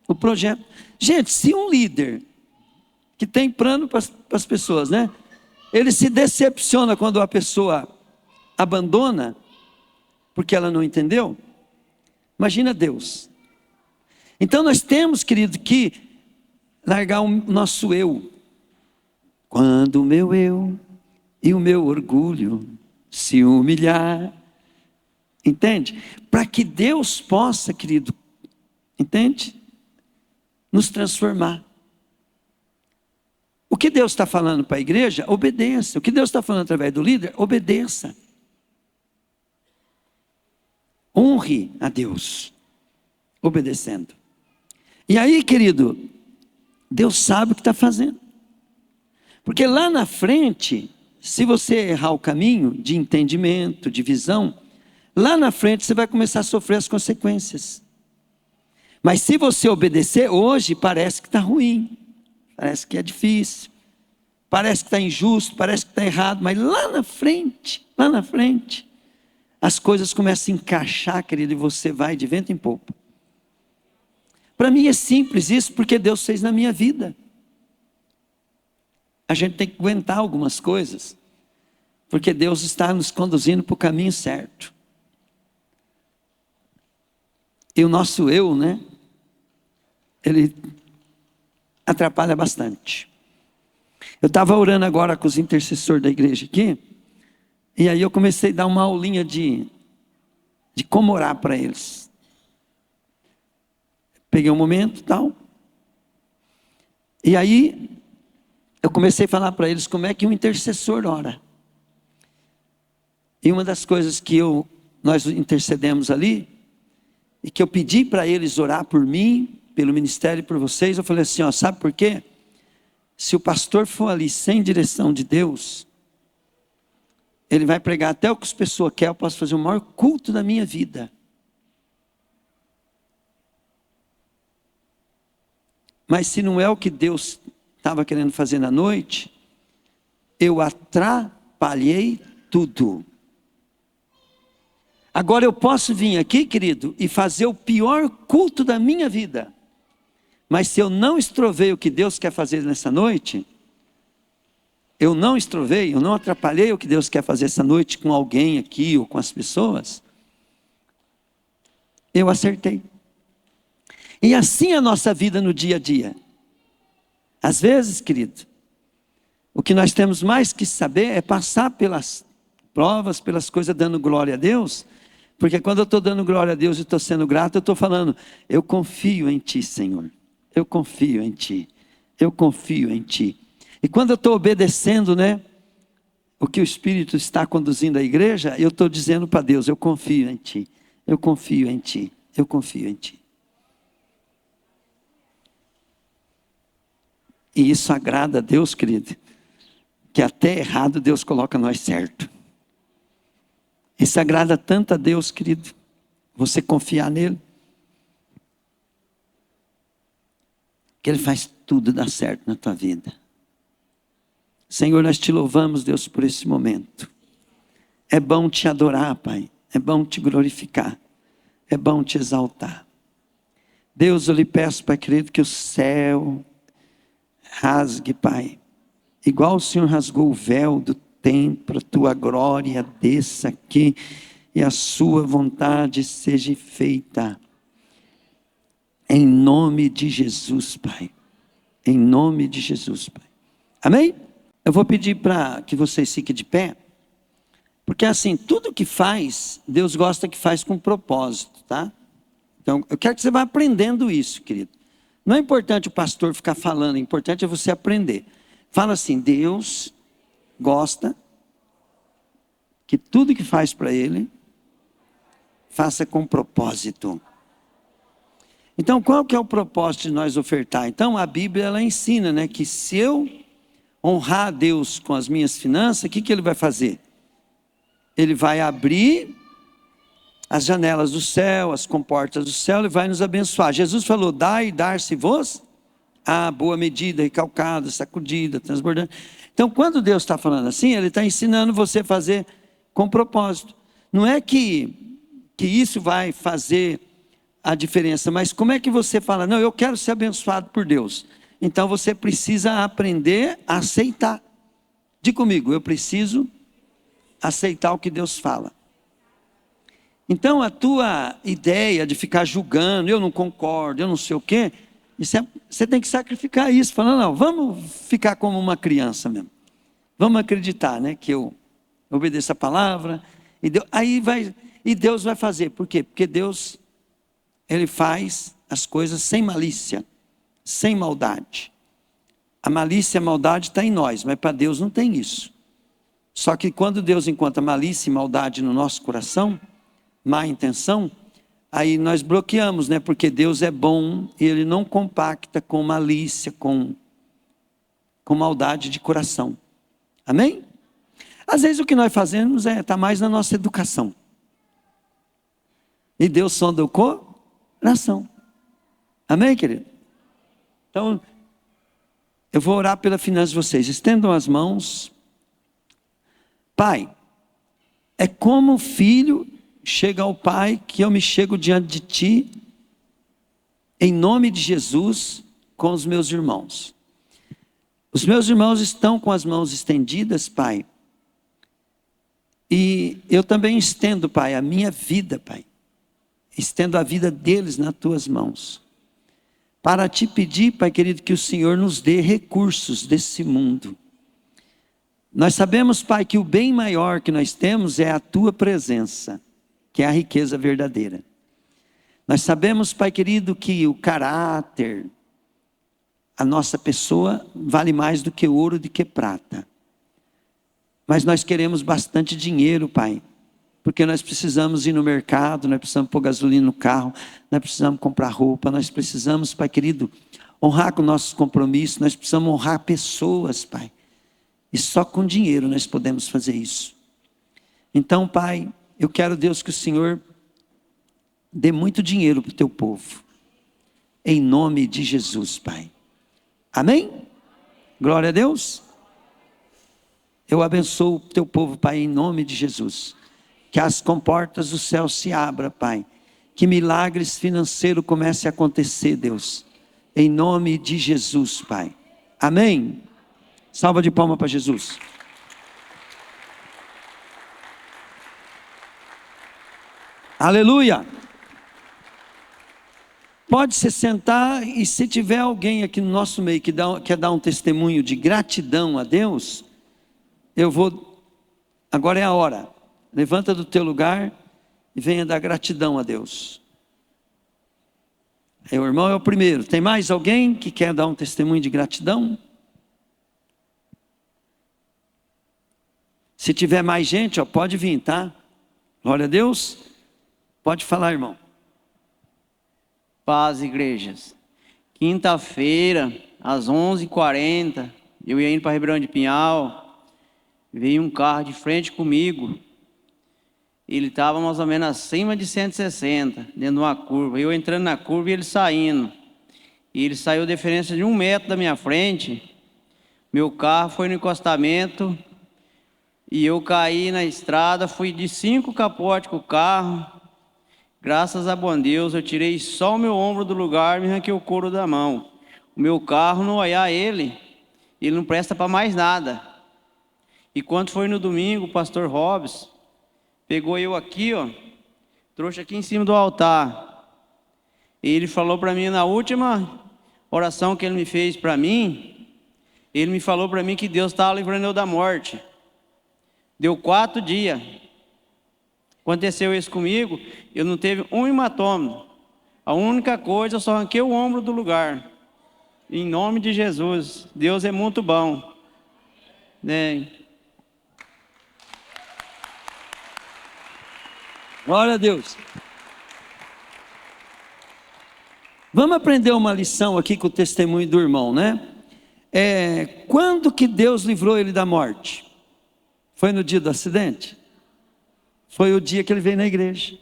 o projeto. Gente, se um líder que tem plano para as pessoas, né? Ele se decepciona quando a pessoa abandona, porque ela não entendeu. Imagina Deus. Então nós temos, querido, que largar o nosso eu. Quando o meu eu e o meu orgulho se humilhar, entende? Para que Deus possa, querido, entende? Nos transformar. O que Deus está falando para a igreja, obedeça. O que Deus está falando através do líder, obedeça. Honre a Deus, obedecendo. E aí, querido, Deus sabe o que está fazendo. Porque lá na frente, se você errar o caminho de entendimento, de visão, lá na frente você vai começar a sofrer as consequências. Mas se você obedecer, hoje parece que está ruim, parece que é difícil, parece que está injusto, parece que está errado, mas lá na frente, as coisas começam a encaixar, querido, e você vai de vento em popa. Para mim é simples isso, porque Deus fez na minha vida. A gente tem que aguentar algumas coisas, porque Deus está nos conduzindo para o caminho certo. E o nosso eu, né? Ele atrapalha bastante. Eu estava orando agora com os intercessores da igreja aqui, e aí eu comecei a dar uma aulinha de como orar para eles. Peguei um momento e tal. E aí eu comecei a falar para eles como é que um intercessor ora. E uma das coisas que nós intercedemos ali, e que eu pedi para eles orar por mim, pelo ministério e por vocês, eu falei assim, ó, sabe por quê? Se o pastor for ali sem direção de Deus, ele vai pregar até o que as pessoas querem, eu posso fazer o maior culto da minha vida. Mas se não é o que Deus estava querendo fazer na noite, eu atrapalhei tudo. Agora eu posso vir aqui, querido, e fazer o pior culto da minha vida. Mas se eu não estrovei o que Deus quer fazer nessa noite, eu não estrovei, eu não atrapalhei o que Deus quer fazer essa noite com alguém aqui ou com as pessoas, eu acertei. E assim é a nossa vida no dia a dia. Às vezes, querido, o que nós temos mais que saber é passar provas, pelas coisas dando glória a Deus. Porque quando eu estou dando glória a Deus e estou sendo grato, eu estou falando, eu confio em Ti, Senhor. Eu confio em Ti. Eu confio em Ti. E quando eu estou obedecendo, né, o que o Espírito está conduzindo a igreja, eu estou dizendo para Deus, eu confio em Ti. Eu confio em Ti. Eu confio em Ti. E isso agrada a Deus, querido. Que até errado Deus coloca nós certo. Isso agrada tanto a Deus, querido. Você confiar nele. Que Ele faz tudo dar certo na tua vida. Senhor, nós te louvamos, Deus, por esse momento. É bom te adorar, Pai. É bom te glorificar. É bom te exaltar. Deus, eu lhe peço, Pai querido, que o céu rasgue, Pai. Igual o Senhor rasgou o véu do templo, a tua glória desça aqui e a sua vontade seja feita. Em nome de Jesus, Pai. Em nome de Jesus, Pai. Amém? Eu vou pedir para que vocês fiquem de pé. Porque assim, tudo que faz, Deus gosta que faz com propósito, tá? Então, eu quero que você vá aprendendo isso, querido. Não é importante o pastor ficar falando, é importante é você aprender. Fala assim, Deus gosta que tudo que faz para Ele, faça com propósito. Então, qual que é o propósito de nós ofertar? Então, a Bíblia, ela ensina, né, que se eu honrar a Deus com as minhas finanças, o que Ele vai fazer? Ele vai abrir as janelas do céu, as comportas do céu, Ele vai nos abençoar. Jesus falou, dai e dar-se-vos a boa medida, recalcada, sacudida, transbordante. Então, quando Deus está falando assim, Ele está ensinando você a fazer com propósito. Não é que isso vai fazer a diferença, mas como é que você fala, não, eu quero ser abençoado por Deus. Então, você precisa aprender a aceitar. Diga comigo, eu preciso aceitar o que Deus fala. Então, a tua ideia de ficar julgando, eu não concordo, eu não sei o quê, você tem que sacrificar isso, falando, não, vamos ficar como uma criança mesmo. Vamos acreditar, né, que eu obedeço a palavra, e Deus vai fazer. Por quê? Porque Deus, Ele faz as coisas sem malícia, sem maldade. A malícia e a maldade está em nós, mas para Deus não tem isso. Só que quando Deus encontra malícia e maldade no nosso coração, má intenção, aí nós bloqueamos, né? Porque Deus é bom e Ele não compacta com malícia, com maldade de coração. Amém? Às vezes o que nós fazemos está mais na nossa educação. E Deus sonda o coração. Amém, querido? Então, eu vou orar pela finança de vocês. Estendam as mãos. Pai, é como o filho chega ao Pai, que eu me chego diante de Ti, em nome de Jesus, com os meus irmãos. Os meus irmãos estão com as mãos estendidas, Pai. E eu também estendo, Pai, a minha vida, Pai. Estendo a vida deles nas Tuas mãos. Para Te pedir, Pai querido, que o Senhor nos dê recursos desse mundo. Nós sabemos, Pai, que o bem maior que nós temos é a Tua presença, que é a riqueza verdadeira. Nós sabemos, Pai querido, que o caráter, a nossa pessoa, vale mais do que ouro, do que prata. Mas nós queremos bastante dinheiro, Pai, porque nós precisamos ir no mercado, nós precisamos pôr gasolina no carro, nós precisamos comprar roupa, nós precisamos, Pai querido, honrar com nossos compromissos, nós precisamos honrar pessoas, Pai. E só com dinheiro nós podemos fazer isso. Então, Pai, eu quero, Deus, que o Senhor dê muito dinheiro para o Teu povo. Em nome de Jesus, Pai. Amém? Glória a Deus. Eu abençoo o Teu povo, Pai, em nome de Jesus. Que as comportas do céu se abram, Pai. Que milagres financeiros comecem a acontecer, Deus. Em nome de Jesus, Pai. Amém? Salva de palmas para Jesus. Aleluia. Pode se sentar, e se tiver alguém aqui no nosso meio que quer dar um testemunho de gratidão a Deus, eu vou Agora é a hora. Levanta do teu lugar e venha dar gratidão a Deus. O irmão é o primeiro. Tem mais alguém que quer dar um testemunho de gratidão? Se tiver mais gente, pode vir, tá? Glória a Deus. Pode falar, irmão. Paz, igrejas. Quinta-feira, às 11h40, eu ia indo para Ribeirão de Pinhal, veio um carro de frente comigo. Ele estava mais ou menos acima de 160, dentro de uma curva. Eu entrando na curva e ele saindo. E ele saiu a diferença de 1 metro da minha frente. Meu carro foi no encostamento e eu caí na estrada. Fui de 5 capotes com o carro. Graças a bom Deus, eu tirei só o meu ombro do lugar e me arranquei o couro da mão. O meu carro, não olhar ele não presta para mais nada. E quando foi no domingo, o pastor Robson pegou eu aqui, trouxe aqui em cima do altar. E ele falou para mim, na última oração que ele me fez para mim, ele me falou para mim que Deus estava livrando eu da morte. Deu 4 dias. Aconteceu isso comigo, eu não teve um hematoma. A única coisa, eu só arranquei o ombro do lugar. Em nome de Jesus, Deus é muito bom. Né? Glória a Deus. Vamos aprender uma lição aqui com o testemunho do irmão, né? Quando que Deus livrou ele da morte? Foi no dia do acidente? Foi o dia que ele veio na igreja.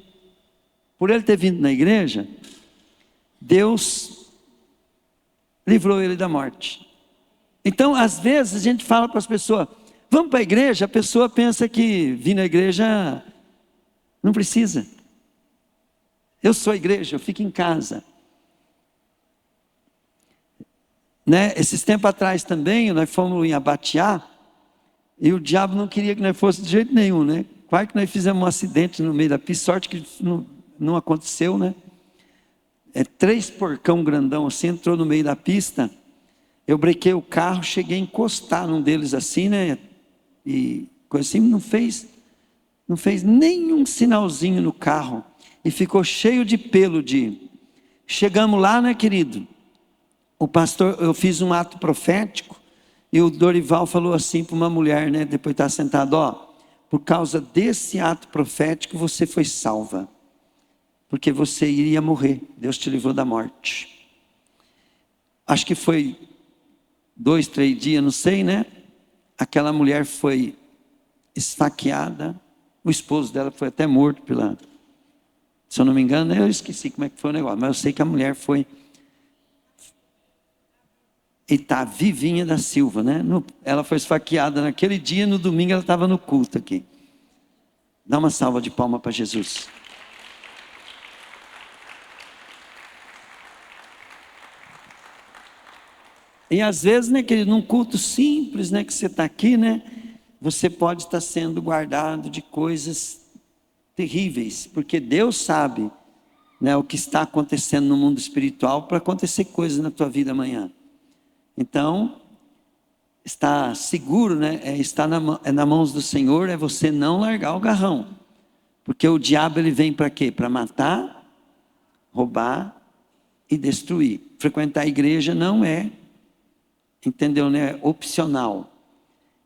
Por ele ter vindo na igreja, Deus livrou ele da morte. Então, às vezes, a gente fala para as pessoas, vamos para a igreja, a pessoa pensa que vir na igreja não precisa. Eu sou a igreja, eu fico em casa. Né? Esses tempos atrás também, nós fomos em Abatiá, e o diabo não queria que nós fôssemos de jeito nenhum, né? Quase que nós fizemos um acidente no meio da pista, sorte que não aconteceu, né? 3 porcão grandão assim, entrou no meio da pista, eu brequei o carro, cheguei a encostar num deles assim, né? E coisa assim, não fez nenhum sinalzinho no carro, e ficou cheio de pelo Chegamos lá, né, querido? O pastor, eu fiz um ato profético, e o Dorival falou assim para uma mulher, né, depois de estar sentado, por causa desse ato profético você foi salva, porque você iria morrer, Deus te livrou da morte. Acho que foi 2, 3 dias, não sei, né? Aquela mulher foi esfaqueada, o esposo dela foi até morto se eu não me engano, eu esqueci como é que foi o negócio, mas eu sei que a mulher foi, e está vivinha da Silva, né? Ela foi esfaqueada naquele dia, no domingo ela estava no culto aqui. Dá uma salva de palmas para Jesus. E às vezes, né, querido, num culto simples, né, que você está aqui, né, você pode estar sendo guardado de coisas terríveis, porque Deus sabe, né, o que está acontecendo no mundo espiritual para acontecer coisas na tua vida amanhã. Então, está seguro, né? Está na mãos do Senhor, é você não largar o garrão. Porque o diabo ele vem para quê? Para matar, roubar e destruir. Frequentar a igreja não é, entendeu, né? Opcional.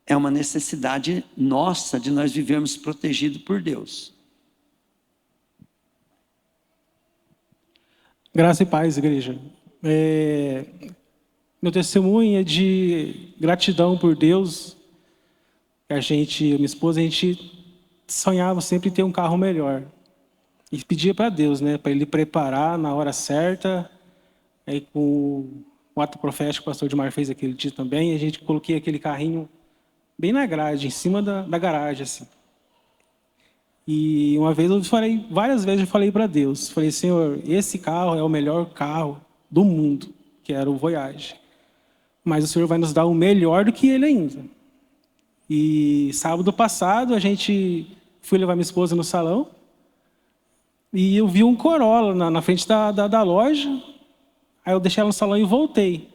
É uma necessidade nossa de nós vivermos protegidos por Deus. Graça e paz, igreja. Meu testemunho é de gratidão por Deus. Eu e minha esposa, a gente sonhava sempre em ter um carro melhor. E pedia para Deus, né, para Ele preparar na hora certa. Aí com o ato profético que o pastor Edmar fez aquele dia também, a gente coloquei aquele carrinho bem na grade, em cima da garagem, assim. E uma vez várias vezes eu falei para Deus, falei, Senhor, esse carro é o melhor carro do mundo, que era o Voyage. Mas o Senhor vai nos dar o melhor do que ele ainda. E sábado passado, fui levar minha esposa no salão, e eu vi um Corolla na frente da loja, aí eu deixei ela no salão e voltei.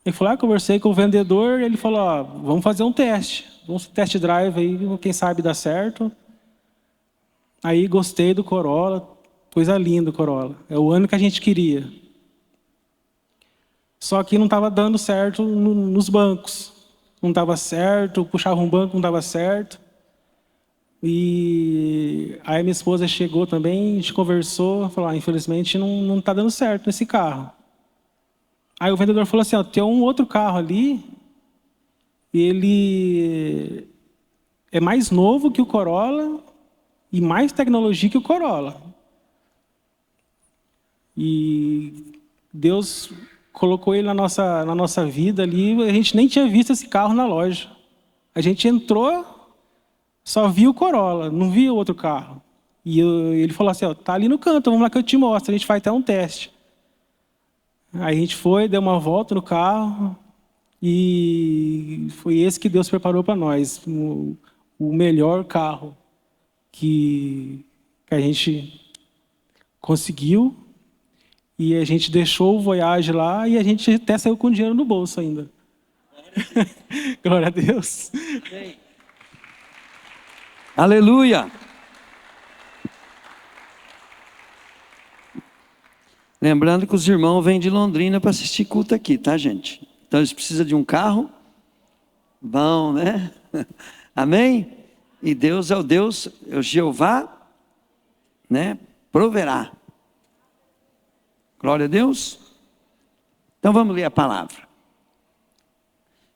Eu fui lá, conversei com o vendedor, ele falou, vamos fazer um teste. Vamos test drive aí, quem sabe dá certo. Aí gostei do Corolla, coisa linda o Corolla. É o ano que a gente queria. Só que não estava dando certo nos bancos. Não estava certo, puxava um banco, não dava certo. E aí minha esposa chegou também, a gente conversou, falou, infelizmente não está dando certo nesse carro. Aí o vendedor falou assim, tem um outro carro ali, ele é mais novo que o Corolla e mais tecnologia que o Corolla. E Deus colocou ele na nossa vida ali, a gente nem tinha visto esse carro na loja. A gente entrou, só viu o Corolla, não viu o outro carro. E ele falou assim, tá ali no canto, vamos lá que eu te mostro, a gente faz até um teste. Aí a gente foi, deu uma volta no carro, e foi esse que Deus preparou para nós, o melhor carro que a gente conseguiu. E a gente deixou o Voyage lá e a gente até saiu com dinheiro no bolso ainda. Glória a Deus. Aleluia. Lembrando que os irmãos vêm de Londrina para assistir culto aqui, tá, gente? Então eles precisam de um carro bom, né? Amém? E Deus é o Jeová, né? Proverá. Glória a Deus. Então vamos ler a palavra.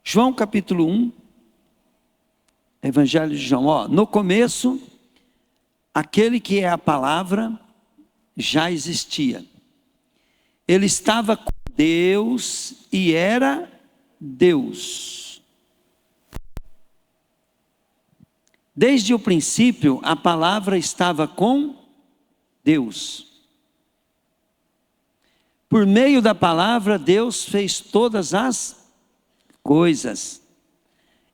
João capítulo 1, Evangelho de João. No começo, aquele que é a palavra já existia. Ele estava com Deus e era Deus. Desde o princípio, a palavra estava com Deus. Por meio da palavra, Deus fez todas as coisas.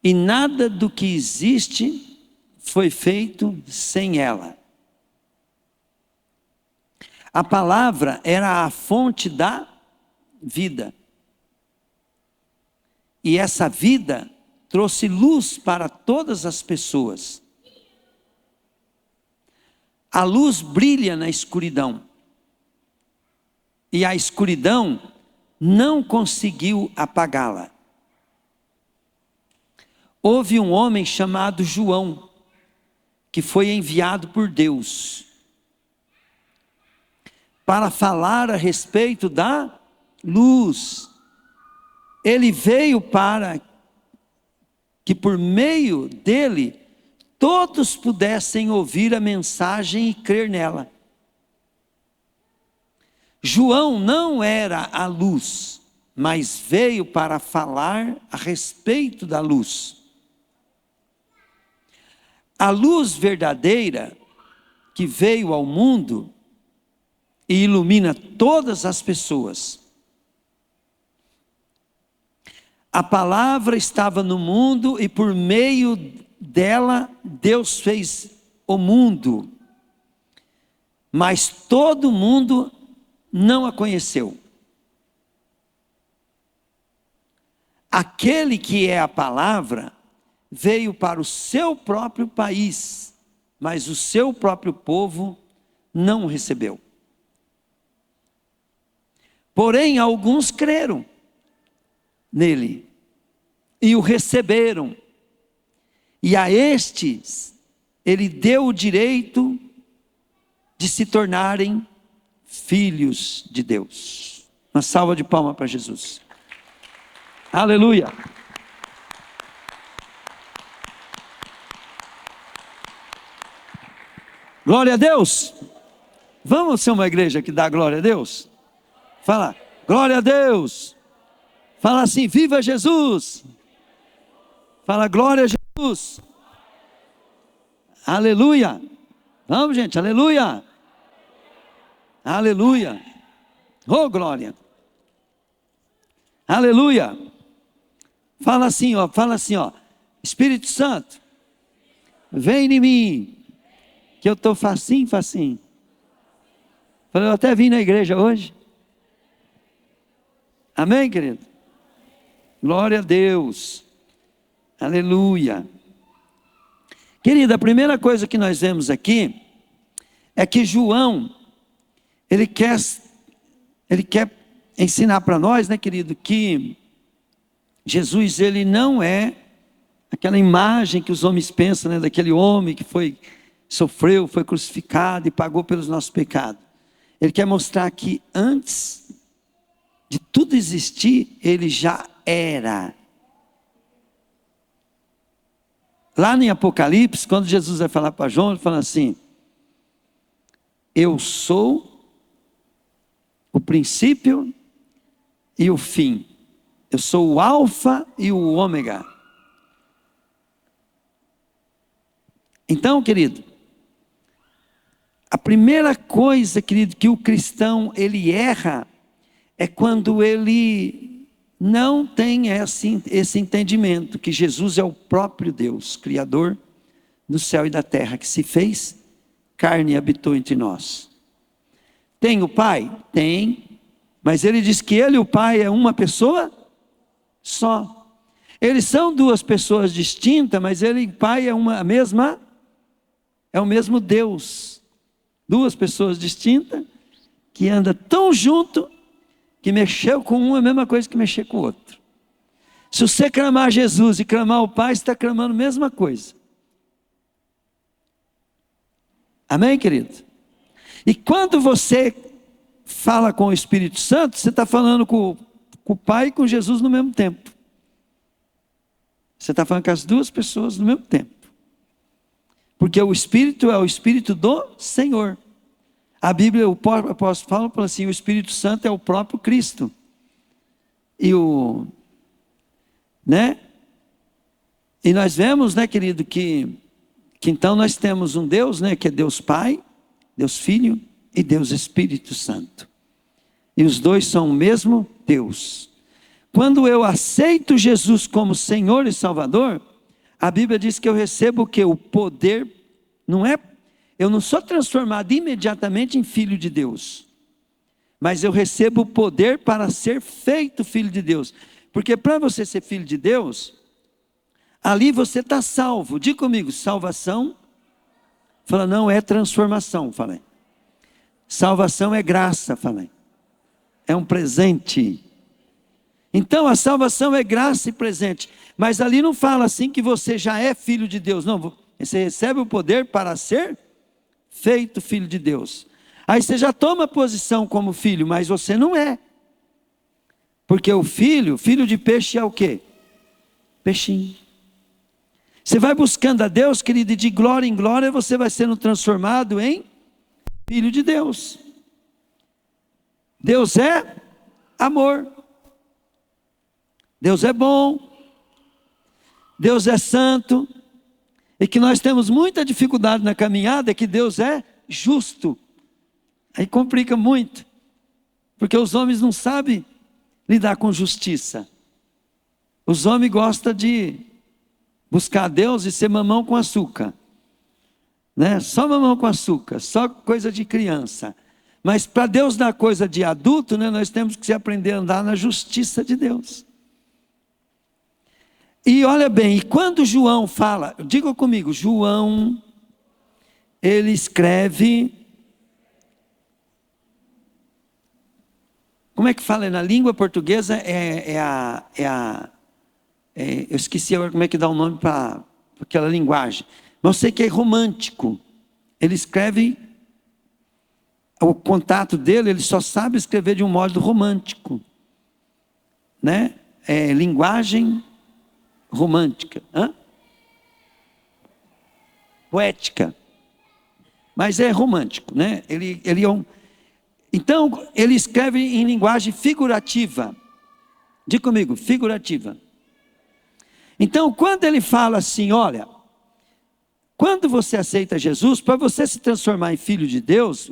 E nada do que existe foi feito sem ela. A palavra era a fonte da vida. E essa vida trouxe luz para todas as pessoas. A luz brilha na escuridão. E a escuridão não conseguiu apagá-la. Houve um homem chamado João, que foi enviado por Deus para falar a respeito da luz. Ele veio para que por meio dele todos pudessem ouvir a mensagem e crer nela. João não era a luz, mas veio para falar a respeito da luz. A luz verdadeira que veio ao mundo e ilumina todas as pessoas. A palavra estava no mundo e por meio dela Deus fez o mundo. Mas todo mundo não a conheceu. Aquele que é a palavra veio para o seu próprio país, mas o seu próprio povo não o recebeu. Porém, alguns creram nele e o receberam. E a estes ele deu o direito de se tornarem filhos de Deus. Uma salva de palmas para Jesus. Aleluia. Glória a Deus. Vamos ser uma igreja que dá glória a Deus? Fala, glória a Deus. Fala assim, viva Jesus. Fala, glória a Jesus. Aleluia. Vamos, gente, aleluia. Aleluia. Oh, glória. Aleluia. Fala assim, ó. Espírito Santo, vem em mim, que eu estou facinho. Falei, eu até vim na igreja hoje. Amém, querido? Glória a Deus. Aleluia. Querida, a primeira coisa que nós vemos aqui é que João, ele quer ensinar para nós, né, querido, que Jesus, ele não é aquela imagem que os homens pensam, né, daquele homem que sofreu, foi crucificado e pagou pelos nossos pecados. Ele quer mostrar que antes de tudo existir, ele já era. Lá em Apocalipse, quando Jesus vai falar para João, ele fala assim: eu sou o princípio e o fim. Eu sou o alfa e o ômega. Então, querido, a primeira coisa, querido, que o cristão ele erra é quando ele não tem esse entendimento que Jesus é o próprio Deus, Criador do céu e da terra, que se fez carne e habitou entre nós. Tem o Pai? Tem, mas ele diz que ele e o Pai é uma pessoa só. Eles são duas pessoas distintas, mas ele e o Pai é o mesmo Deus. Duas pessoas distintas, que andam tão junto, que mexeu com um é a mesma coisa que mexer com o outro. Se você clamar Jesus e clamar o Pai, você está clamando a mesma coisa. Amém, querido? E quando você fala com o Espírito Santo, você está falando com o Pai e com Jesus no mesmo tempo. Você está falando com as duas pessoas no mesmo tempo. Porque o Espírito é o Espírito do Senhor. A Bíblia, o apóstolo fala assim, o Espírito Santo é o próprio Cristo. E E nós vemos, né, querido, que então nós temos um Deus, né, que é Deus Pai, Deus Filho e Deus Espírito Santo. E os dois são o mesmo Deus. Quando eu aceito Jesus como Senhor e Salvador, a Bíblia diz que eu recebo o quê? O poder, eu não sou transformado imediatamente em filho de Deus, mas eu recebo o poder para ser feito filho de Deus. Porque para você ser filho de Deus, ali você está salvo. Diga comigo, salvação. Fala, não é transformação, falei. Salvação é graça, falei. É um presente. Então a salvação é graça e presente. Mas ali não fala assim que você já é filho de Deus. Não, você recebe o poder para ser feito filho de Deus. Aí você já toma posição como filho, mas você não é. Porque o filho de peixe é o quê? Peixinho. Você vai buscando a Deus, querido, e de glória em glória você vai sendo transformado em filho de Deus. Deus é amor. Deus é bom. Deus é santo. E que nós temos muita dificuldade na caminhada é que Deus é justo. Aí complica muito. Porque os homens não sabem lidar com justiça. Os homens gostam de buscar Deus e ser mamão com açúcar. Né? Só mamão com açúcar, só coisa de criança. Mas para Deus dar coisa de adulto, né, nós temos que aprender a andar na justiça de Deus. E olha bem, e quando João fala, diga comigo, João, ele escreve, como é que fala na língua portuguesa? Eu esqueci agora como é que dá o nome para aquela linguagem, mas eu sei que é romântico. Ele escreve, o contato dele, ele só sabe escrever de um modo romântico, né? Linguagem romântica, poética, mas é romântico, né? Então ele escreve em linguagem figurativa. Diga comigo, figurativa. Então quando ele fala assim, olha, quando você aceita Jesus, para você se transformar em filho de Deus,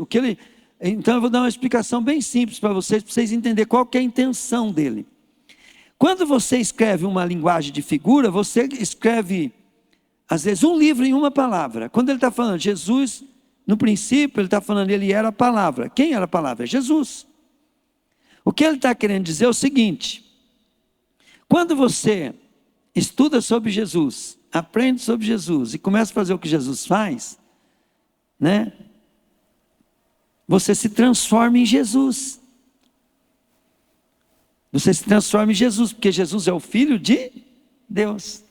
então eu vou dar uma explicação bem simples para vocês entenderem qual que é a intenção dele. Quando você escreve uma linguagem de figura, você escreve, às vezes, um livro em uma palavra. Quando ele está falando Jesus, no princípio, ele está falando, ele era a palavra. Quem era a palavra? Jesus. O que ele está querendo dizer é o seguinte: quando você estuda sobre Jesus, aprende sobre Jesus e começa a fazer o que Jesus faz, né? Você se transforma em Jesus. Você se transforma em Jesus, porque Jesus é o Filho de Deus.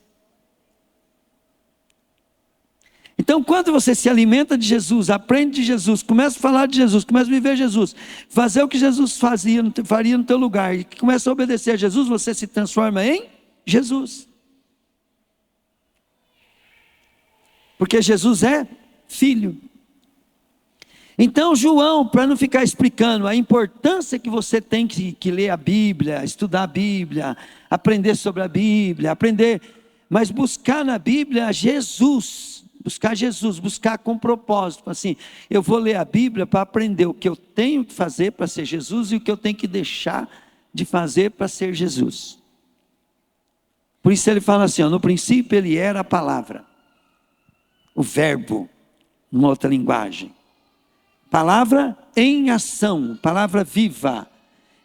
Então, quando você se alimenta de Jesus, aprende de Jesus, começa a falar de Jesus, começa a viver Jesus, fazer o que Jesus faria no teu lugar, e começa a obedecer a Jesus, você se transforma em Jesus. Porque Jesus é Filho. Então, João, para não ficar explicando a importância que você tem que ler a Bíblia, estudar a Bíblia, aprender sobre a Bíblia, mas buscar na Bíblia Jesus, buscar com propósito, assim, eu vou ler a Bíblia para aprender o que eu tenho que fazer para ser Jesus e o que eu tenho que deixar de fazer para ser Jesus. Por isso ele fala assim, no princípio ele era a palavra, o verbo, numa outra linguagem. Palavra em ação, palavra viva.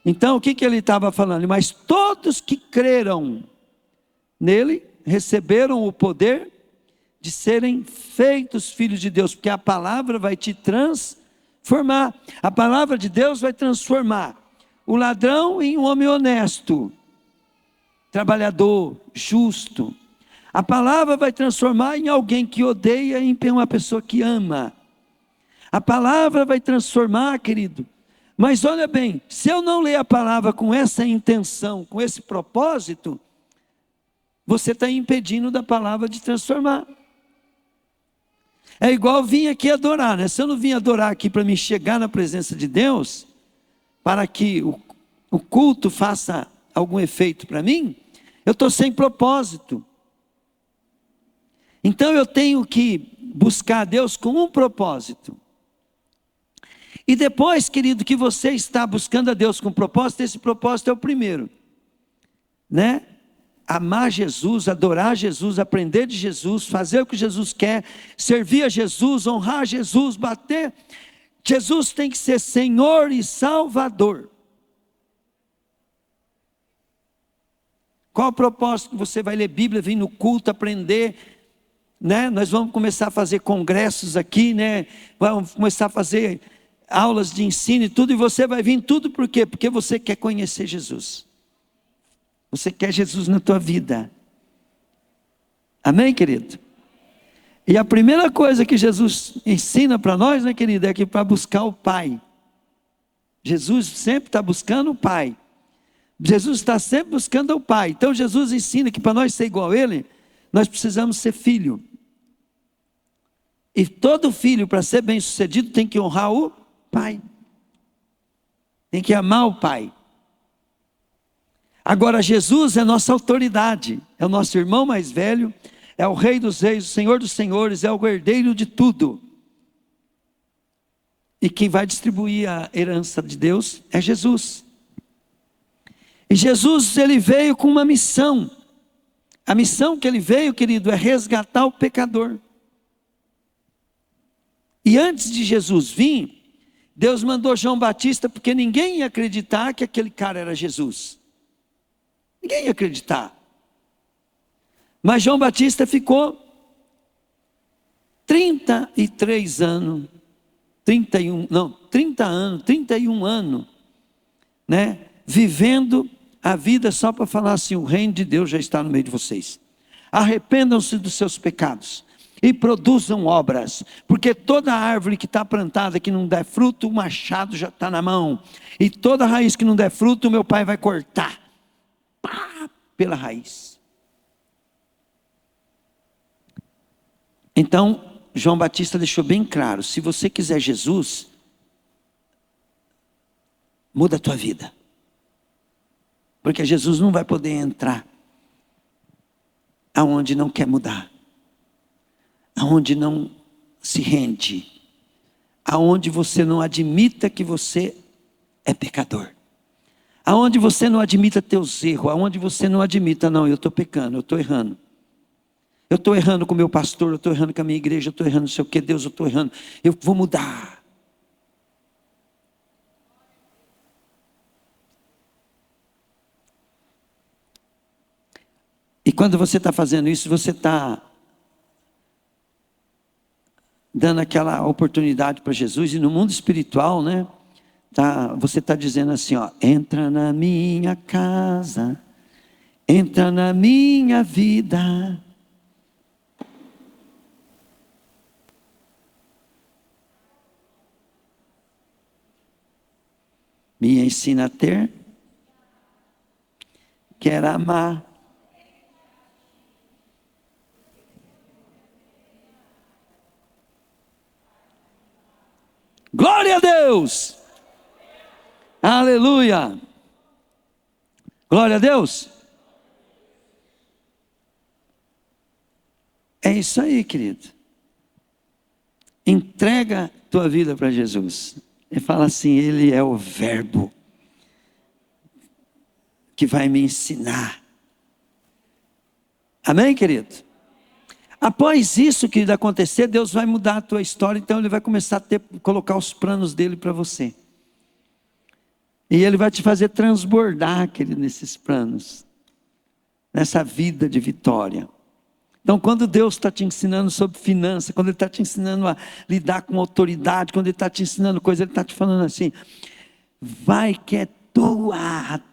Então o que ele estava falando? Mas todos que creram nele, receberam o poder de serem feitos filhos de Deus, porque a palavra vai te transformar. A palavra de Deus vai transformar o ladrão em um homem honesto, trabalhador, justo. A palavra vai transformar em alguém que odeia em uma pessoa que ama. A palavra vai transformar, querido. Mas olha bem, se eu não ler a palavra com essa intenção, com esse propósito, você está impedindo da palavra de transformar. É igual vir aqui adorar, né? Se eu não vim adorar aqui para me chegar na presença de Deus, para que o culto faça algum efeito para mim, eu estou sem propósito. Então eu tenho que buscar a Deus com um propósito. E depois, querido, que você está buscando a Deus com propósito, esse propósito é o primeiro, né? Amar Jesus, adorar Jesus, aprender de Jesus, fazer o que Jesus quer, servir a Jesus, honrar Jesus, bater. Jesus tem que ser Senhor e Salvador. Qual o propósito que você vai ler Bíblia, vir no culto, aprender, né? Nós vamos começar a fazer congressos aqui, né? Vamos começar a fazer aulas de ensino e tudo, e você vai vir tudo por quê? Porque você quer conhecer Jesus. Você quer Jesus na tua vida. Amém, querido? E a primeira coisa que Jesus ensina para nós, né, querido, é que para buscar o Pai. Jesus sempre está buscando o Pai. Jesus está sempre buscando o Pai. Então Jesus ensina que para nós ser igual a Ele, nós precisamos ser filho. E todo filho, para ser bem sucedido, tem que honrar o Pai. Tem que amar o Pai. Agora Jesus é nossa autoridade, é o nosso irmão mais velho, é o Rei dos Reis, o Senhor dos Senhores, é o herdeiro de tudo. E quem vai distribuir a herança de Deus é Jesus. E Jesus, ele veio com uma missão. A missão que ele veio, querido, é resgatar o pecador. E antes de Jesus vir, Deus mandou João Batista, porque ninguém ia acreditar que aquele cara era Jesus. Ninguém ia acreditar. Mas João Batista ficou 33 anos, 30 anos, 31 anos, né? Vivendo a vida só para falar assim, o reino de Deus já está no meio de vocês. Arrependam-se dos seus pecados e produzam obras, porque toda árvore que está plantada, que não der fruto, o machado já está na mão, e toda raiz que não der fruto, o meu pai vai cortar, pá, pela raiz. Então, João Batista deixou bem claro, se você quiser Jesus, muda a tua vida, porque Jesus não vai poder entrar aonde não quer mudar, aonde não se rende, aonde você não admita que você é pecador, aonde você não admita teus erros, aonde você não admita, não, eu estou pecando, eu estou errando. Eu estou errando com o meu pastor, eu estou errando com a minha igreja, eu estou errando não sei o que, Deus, eu estou errando, eu vou mudar. E quando você está fazendo isso, você está dando aquela oportunidade para Jesus. E no mundo espiritual, né? Você está dizendo assim, ó, entra na minha casa, entra na minha vida. Me ensina a ter, quer amar. Glória a Deus! Aleluia! Glória a Deus! É isso aí, querido. Entrega tua vida para Jesus. Ele fala assim, Ele é o verbo que vai me ensinar. Amém, querido? Após isso, querido, acontecer, Deus vai mudar a tua história, então Ele vai começar a colocar os planos dEle para você. E Ele vai te fazer transbordar, querido, nesses planos, nessa vida de vitória. Então, quando Deus está te ensinando sobre finanças, quando Ele está te ensinando a lidar com autoridade, quando Ele está te ensinando coisas, Ele está te falando assim, vai que é tua,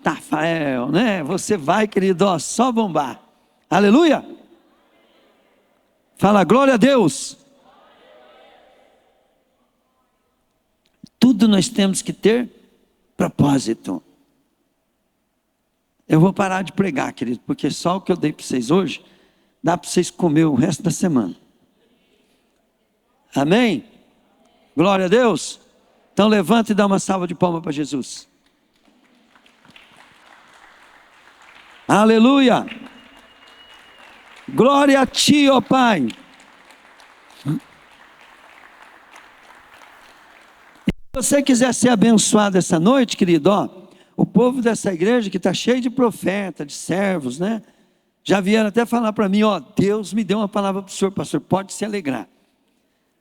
Rafael, né? Você vai, querido, ó, só bombar. Aleluia! Fala, glória a Deus! Tudo nós temos que ter propósito. Eu vou parar de pregar, querido, porque só o que eu dei para vocês hoje, dá para vocês comer o resto da semana. Amém? Glória a Deus. Então levanta e dá uma salva de palmas para Jesus. Aleluia. Glória a ti, ó Pai. Se você quiser ser abençoado essa noite, querido, ó, o povo dessa igreja que está cheio de profeta, de servos, né? Já vieram até falar para mim, ó, Deus me deu uma palavra para o senhor, pastor, pode se alegrar.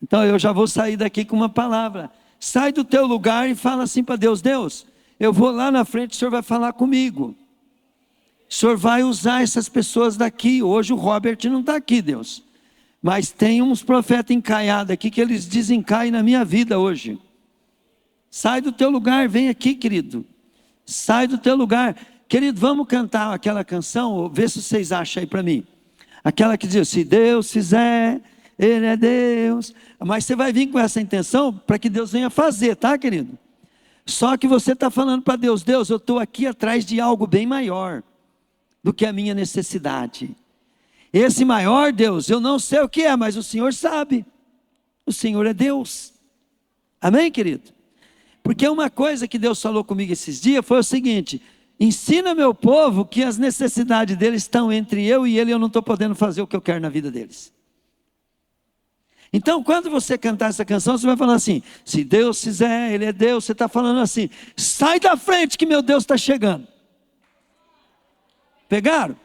Então eu já vou sair daqui com uma palavra. Sai do teu lugar e fala assim para Deus, Deus, eu vou lá na frente, o senhor vai falar comigo. O senhor vai usar essas pessoas daqui. Hoje o Robert não está aqui, Deus. Mas tem uns profetas encaiados aqui que eles desencaem na minha vida hoje. Sai do teu lugar, vem aqui, querido. Sai do teu lugar. Querido, vamos cantar aquela canção, vê se vocês acham aí para mim. Aquela que diz, se Deus fizer, Ele é Deus. Mas você vai vir com essa intenção para que Deus venha fazer, tá, querido? Só que você está falando para Deus, Deus, eu estou aqui atrás de algo bem maior do que a minha necessidade. Esse maior, Deus, eu não sei o que é, mas o Senhor sabe. O Senhor é Deus. Amém, querido? Porque uma coisa que Deus falou comigo esses dias foi o seguinte, ensina meu povo que as necessidades deles estão entre eu e ele, eu não estou podendo fazer o que eu quero na vida deles. Então, quando você cantar essa canção, você vai falar assim, se Deus fizer, Ele é Deus, você está falando assim, sai da frente que meu Deus está chegando. Pegaram?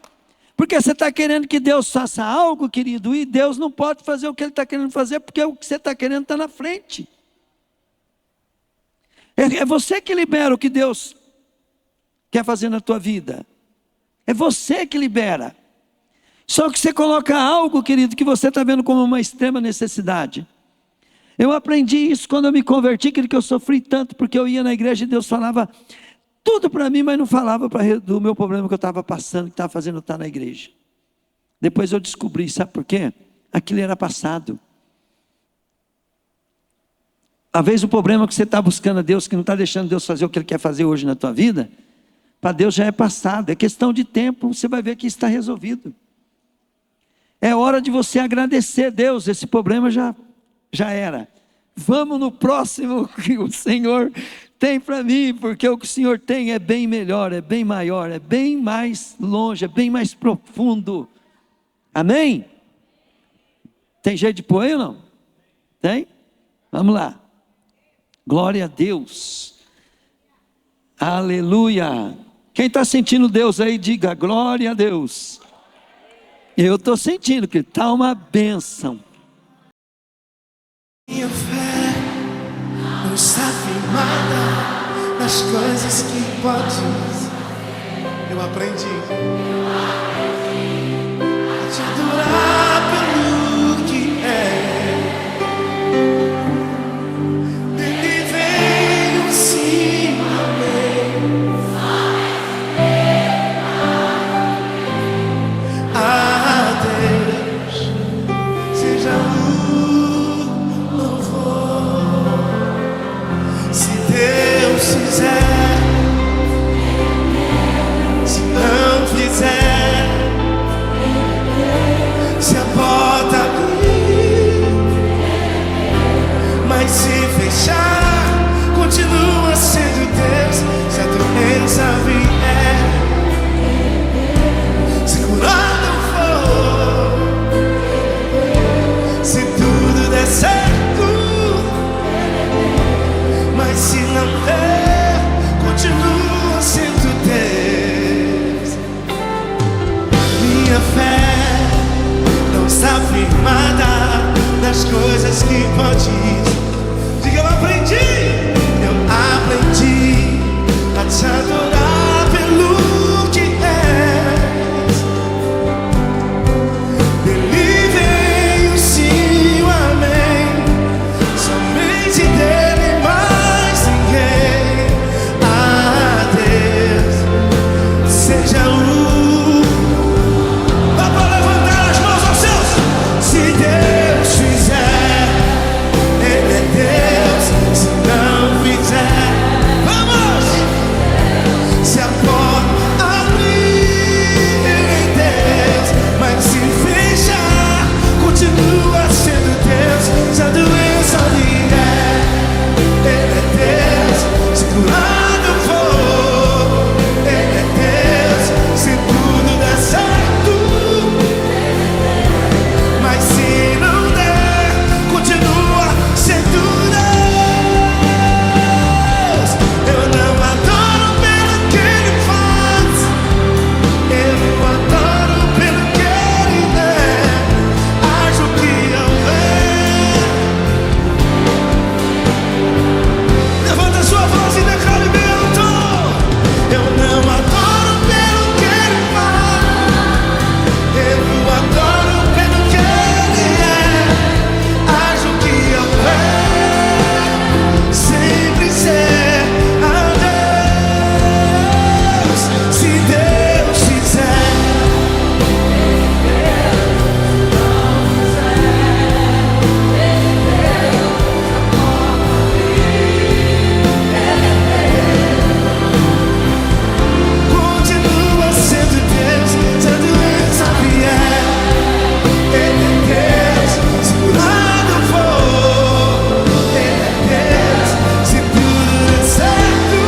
Porque você está querendo que Deus faça algo, querido, e Deus não pode fazer o que Ele está querendo fazer, porque o que você está querendo está na frente. É você que libera o que Deus quer fazer na tua vida. É você que libera. Só que você coloca algo, querido, que você está vendo como uma extrema necessidade. Eu aprendi isso quando eu me converti, querido, que eu sofri tanto, porque eu ia na igreja e Deus falava tudo para mim, mas não falava do meu problema que eu estava passando, que estava fazendo eu estar na igreja. Depois eu descobri, sabe por quê? Aquilo era passado. Às vezes o problema que você está buscando a Deus, que não está deixando Deus fazer o que Ele quer fazer hoje na tua vida, para Deus já é passado, é questão de tempo, você vai ver que está resolvido. É hora de você agradecer, Deus, esse problema já era. Vamos no próximo que o Senhor tem para mim, porque o que o Senhor tem é bem melhor, é bem maior, é bem mais longe, é bem mais profundo. Amém? Tem jeito de pôr ou não? Tem? Vamos lá. Glória a Deus. Aleluia. Quem está sentindo Deus aí, diga glória a Deus. Eu estou sentindo que está uma bênção. Minha fé não está firmada nas coisas que podes. Eu aprendi. Deus que pode isso. Diga, eu aprendi a te adorar pelo que és. Dele vem o sim, o amém, somente dele mais ninguém. A Deus seja o... Dá para levantar as mãos aos céus. Se Deus fizer, Ele é Deus. Se não fizer, vamos! Se a porta abrir, Ele é Deus. Mas se fechar, continua sendo Deus. Se a doença vier, Ele é Deus. Se curado for, Ele é Deus. Se tudo der certo, mas se não der, continua sendo Deus. Eu não adoro pelo que Ele faz, eu adoro pelo que Ele é. Acho que houver. Levanta sua voz e declare bem alto. Eu não adoro pelo que Ele faz, eu adoro pelo que Ele é. Acho que houver, sempre ser a Deus. Se Deus fizer, continua sendo Deus. Se a doença vier, Ele é Deus. Se curado for, Ele é Deus. Se tudo der certo,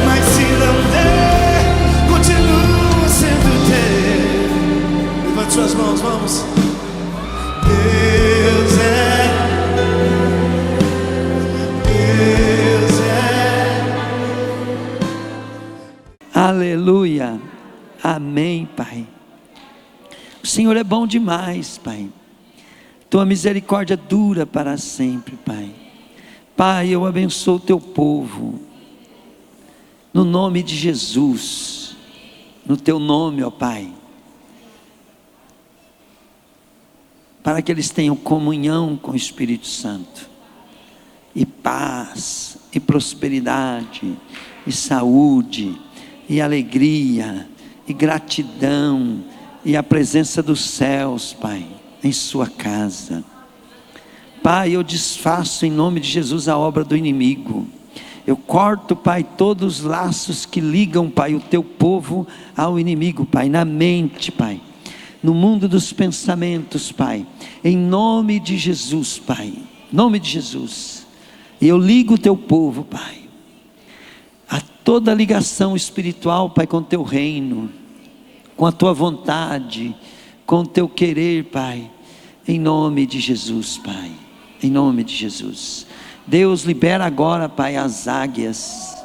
mas se não der, continua sendo Deus. Levante suas mãos, vamos. Deus é, Deus é. Aleluia. Amém, Pai. O Senhor é bom demais, Pai. Tua misericórdia dura para sempre, Pai. Pai, eu abençoo o teu povo, no nome de Jesus, no teu nome, ó Pai, para que eles tenham comunhão com o Espírito Santo, e paz, e prosperidade, e saúde, e alegria, e gratidão, e a presença dos céus, Pai, em sua casa. Pai, eu desfaço em nome de Jesus a obra do inimigo. Eu corto, Pai, todos os laços que ligam, Pai, o teu povo ao inimigo, Pai, na mente, Pai, no mundo dos pensamentos, Pai, em nome de Jesus, Pai, em nome de Jesus. E eu ligo o teu povo, Pai, a toda ligação espiritual, Pai, com o teu reino, com a tua vontade, com o teu querer, Pai, em nome de Jesus, Pai, em nome de Jesus. Deus, libera agora, Pai, as águias,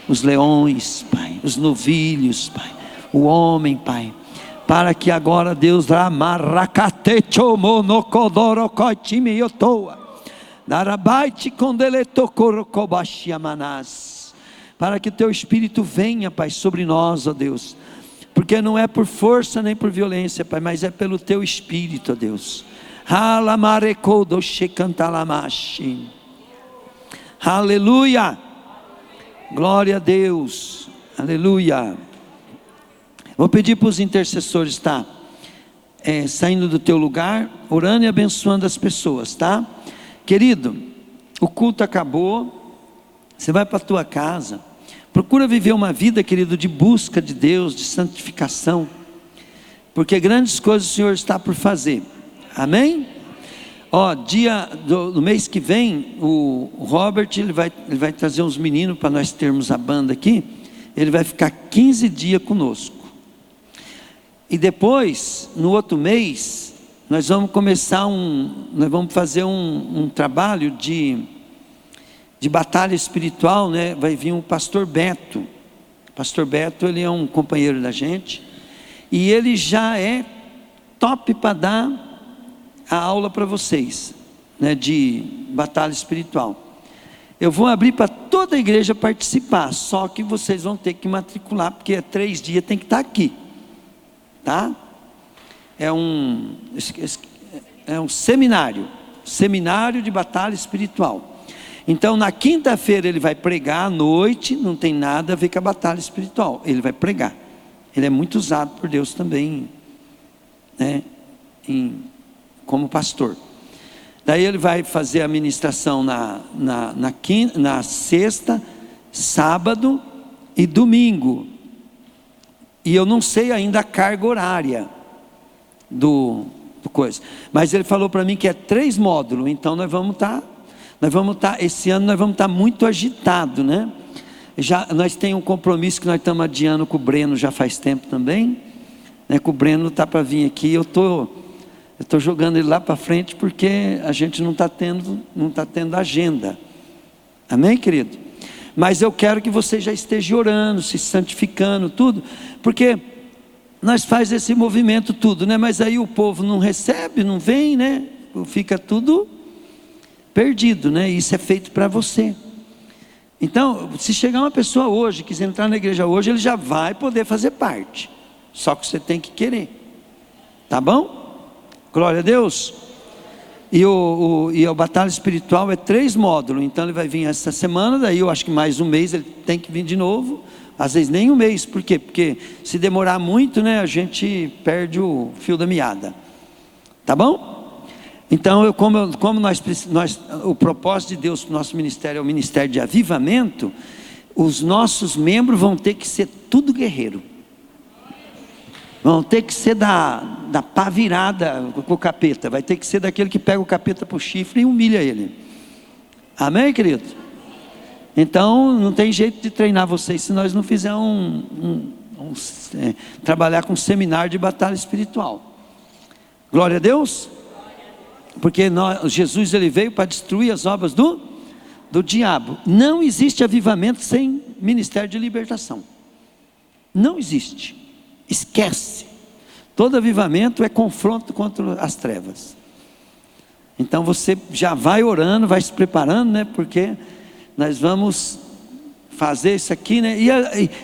os leões, Pai, os novilhos, Pai, o homem, Pai, para que agora, Deus, para que o teu Espírito venha, Pai, sobre nós, ó Deus, porque não é por força nem por violência, Pai, mas é pelo teu Espírito, ó Deus. Aleluia, glória a Deus, aleluia. Vou pedir para os intercessores, tá? Saindo do teu lugar, orando e abençoando as pessoas, tá? Querido, o culto acabou, você vai para a tua casa, procura viver uma vida, querido, de busca de Deus, de santificação, porque grandes coisas o Senhor está por fazer, amém? Ó, do mês que vem, o Robert, ele vai trazer uns meninos para nós termos a banda aqui, ele vai ficar 15 dias conosco, e depois, no outro mês, nós vamos começar nós vamos fazer um trabalho de batalha espiritual, né? Vai vir o pastor Beto. O pastor Beto, ele é um companheiro da gente, e ele já é top para dar a aula para vocês, né, de batalha espiritual. Eu vou abrir para toda a igreja participar, só que vocês vão ter que matricular, porque é 3 dias, tem que estar aqui, tá? É um seminário de batalha espiritual. Então na quinta-feira ele vai pregar à noite, não tem nada a ver com a batalha espiritual, ele vai pregar. Ele é muito usado por Deus também, né, como pastor. Daí ele vai fazer a ministração na sexta, sábado e domingo. E eu não sei ainda a carga horária do coisa. Mas ele falou para mim que é 3 módulos. Então nós vamos estar, esse ano nós vamos estar muito agitado, né? Nós temos um compromisso que nós estamos adiando com o Breno já faz tempo também, né? Que o Breno está para vir aqui. Eu estou jogando ele lá para frente porque a gente não está tendo agenda. Amém, querido? Mas eu quero que você já esteja orando, se santificando, tudo, porque nós faz esse movimento tudo, né? Mas aí o povo não recebe, não vem, né? Fica tudo perdido, né? Isso é feito para você. Então, se chegar uma pessoa hoje, quiser entrar na igreja hoje, ele já vai poder fazer parte. Só que você tem que querer. Tá bom? Glória a Deus. E a batalha espiritual é 3 módulos. Então ele vai vir essa semana, daí eu acho que mais um mês ele tem que vir de novo. Às vezes nem um mês. Por quê? Porque se demorar muito, né, a gente perde o fio da meada. Tá bom? Então, o propósito de Deus para o nosso ministério é o ministério de avivamento, os nossos membros vão ter que ser tudo guerreiro. Vão ter que ser da pá virada com o capeta. Vai ter que ser daquele que pega o capeta por chifre e humilha ele. Amém, querido? Então, não tem jeito de treinar vocês se nós não fizermos trabalhar com um seminário de batalha espiritual. Glória a Deus. Porque Jesus ele veio para destruir as obras do diabo. Não existe avivamento sem ministério de libertação. Não existe. Esquece. Todo avivamento é confronto contra as trevas. Então você já vai orando, vai se preparando, né? Porque nós vamos fazer isso aqui, né?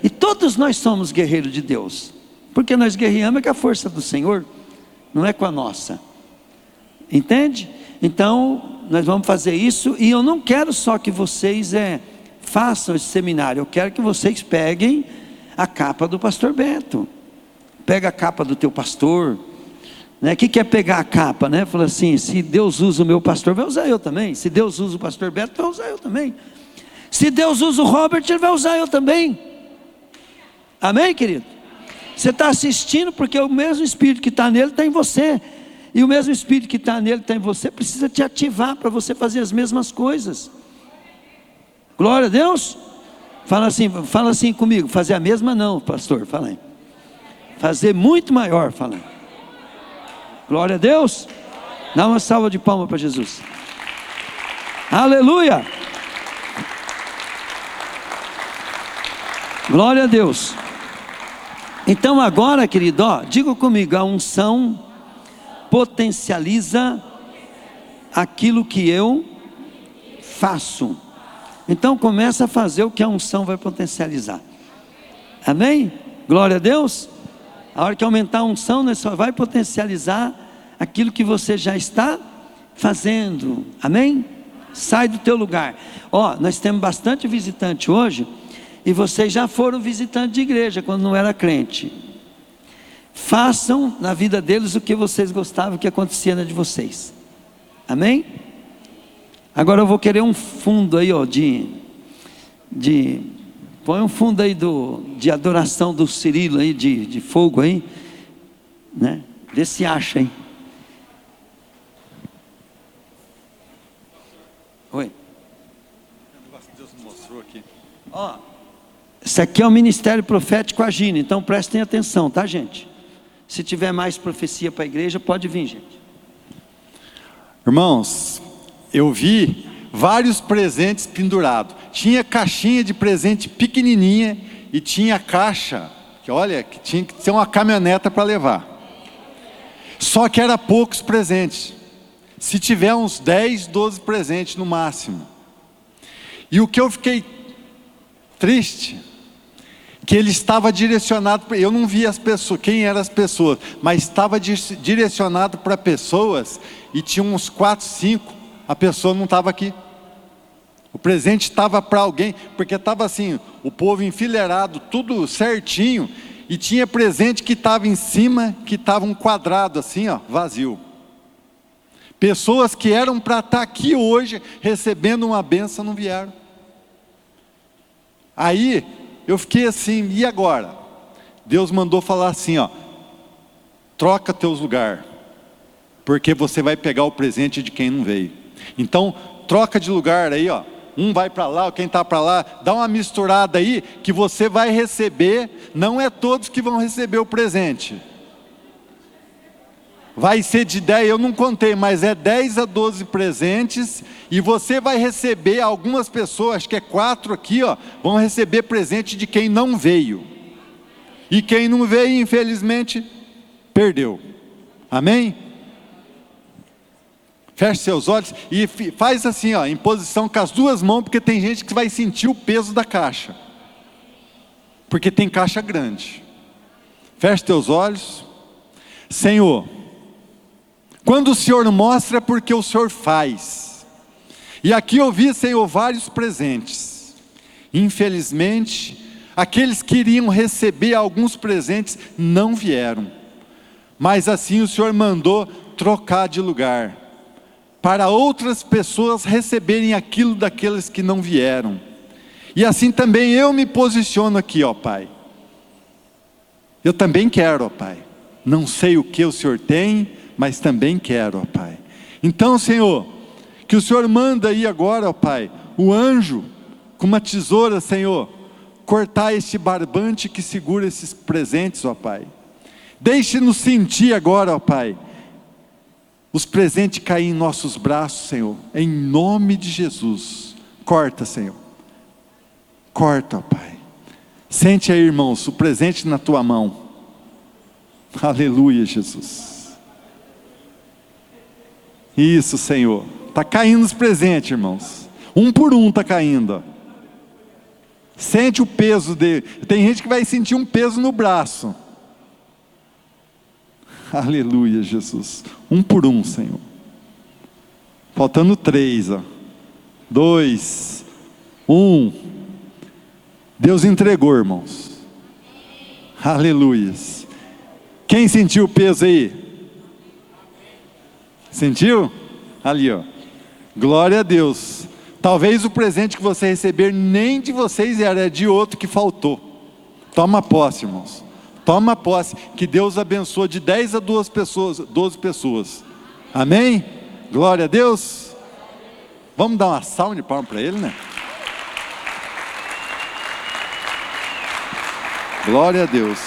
E todos nós somos guerreiros de Deus. Porque nós guerreamos com a força do Senhor, não é com a nossa. Entende? Então nós vamos fazer isso. E eu não quero só que vocês façam esse seminário. Eu quero que vocês peguem a capa do pastor Beto. Pega a capa do teu pastor, né? O que é pegar a capa, né? Fala assim: se Deus usa o meu pastor, vai usar eu também. Se Deus usa o pastor Beto, vai usar eu também. Se Deus usa o Robert, ele vai usar eu também. Amém, querido? Você está assistindo porque o mesmo Espírito que está nele está em você. E o mesmo Espírito que está nele, está em você, precisa te ativar para você fazer as mesmas coisas. Glória a Deus. Fala assim comigo. Fazer a mesma não, pastor, fala aí. Fazer muito maior, fala aí. Glória a Deus. Dá uma salva de palmas para Jesus. Aleluia. Glória a Deus. Então agora, querido, diga comigo, a unção potencializa aquilo que eu faço. Então começa a fazer o que a unção vai potencializar. Amém? Glória a Deus. A hora que aumentar a unção, né, só vai potencializar aquilo que você já está fazendo. Amém? Sai do teu lugar. Nós temos bastante visitante hoje, e vocês já foram visitantes de igreja quando não era crente. Façam na vida deles o que vocês gostavam que acontecia na de vocês. Amém? Agora eu vou querer um fundo aí, põe um fundo aí de adoração do Cirilo aí, de fogo aí, né? Vê se acha aí. Oi. Deus mostrou aqui. Isso aqui é o ministério profético agindo, então prestem atenção, tá, gente? Se tiver mais profecia para a igreja, pode vir, gente. Irmãos, eu vi vários presentes pendurados. Tinha caixinha de presente pequenininha e tinha caixa, que tinha que ter uma caminhoneta para levar. Só que era poucos presentes. Se tiver uns 10, 12 presentes no máximo. E o que eu fiquei triste, que ele estava direcionado, eu não vi as pessoas, quem eram as pessoas, mas estava direcionado para pessoas, e tinha uns 4, 5, a pessoa não estava aqui. O presente estava para alguém, porque estava assim, o povo enfileirado, tudo certinho, e tinha presente que estava em cima, que estava um quadrado assim, ó, vazio. Pessoas que eram para estar aqui hoje, recebendo uma bênção, não vieram. Aí, eu fiquei assim, e agora? Deus mandou falar assim, ó, troca teus lugares, porque você vai pegar o presente de quem não veio. Então, troca de lugar aí, ó. Um vai para lá, quem está para lá, dá uma misturada aí, que você vai receber, não é todos que vão receber o presente. Vai ser de 10, eu não contei, mas é 10 a 12 presentes, e você vai receber, algumas pessoas, acho que é 4 aqui, ó, vão receber presente de quem não veio. E quem não veio, infelizmente, perdeu. Amém? Feche seus olhos e faz assim, ó, em posição com as duas mãos, porque tem gente que vai sentir o peso da caixa. Porque tem caixa grande. Feche teus olhos. Senhor, quando o Senhor mostra, é porque o Senhor faz. E aqui eu vi, Senhor, vários presentes. Infelizmente, aqueles que iriam receber alguns presentes não vieram. Mas assim o Senhor mandou trocar de lugar, para outras pessoas receberem aquilo daqueles que não vieram. E assim também eu me posiciono aqui, ó Pai. Eu também quero, ó Pai. Não sei o que o Senhor tem, mas também quero, ó Pai. Então, Senhor, que o Senhor manda aí agora, ó Pai, o anjo com uma tesoura, Senhor, cortar este barbante que segura esses presentes, ó Pai. Deixe-nos sentir agora, ó Pai, os presentes caem em nossos braços, Senhor, em nome de Jesus. Corta, Senhor. Corta, ó Pai. Sente aí, irmãos, o presente na tua mão. Aleluia, Jesus. Isso, Senhor. Está caindo os presentes, irmãos. Um por um está caindo. Ó. Sente o peso dele. Tem gente que vai sentir um peso no braço. Aleluia, Jesus. Um por um, Senhor. Faltando 3, ó. 2, 1. Deus entregou, irmãos. Aleluia. Quem sentiu o peso aí? Sentiu? Ali, ó. Glória a Deus. Talvez o presente que você receber nem de vocês era, de outro que faltou. Toma posse, irmãos. Toma posse, que Deus abençoe de 10 a 12 pessoas. Amém? Glória a Deus. Vamos dar uma salva de palmas para ele, né? Glória a Deus.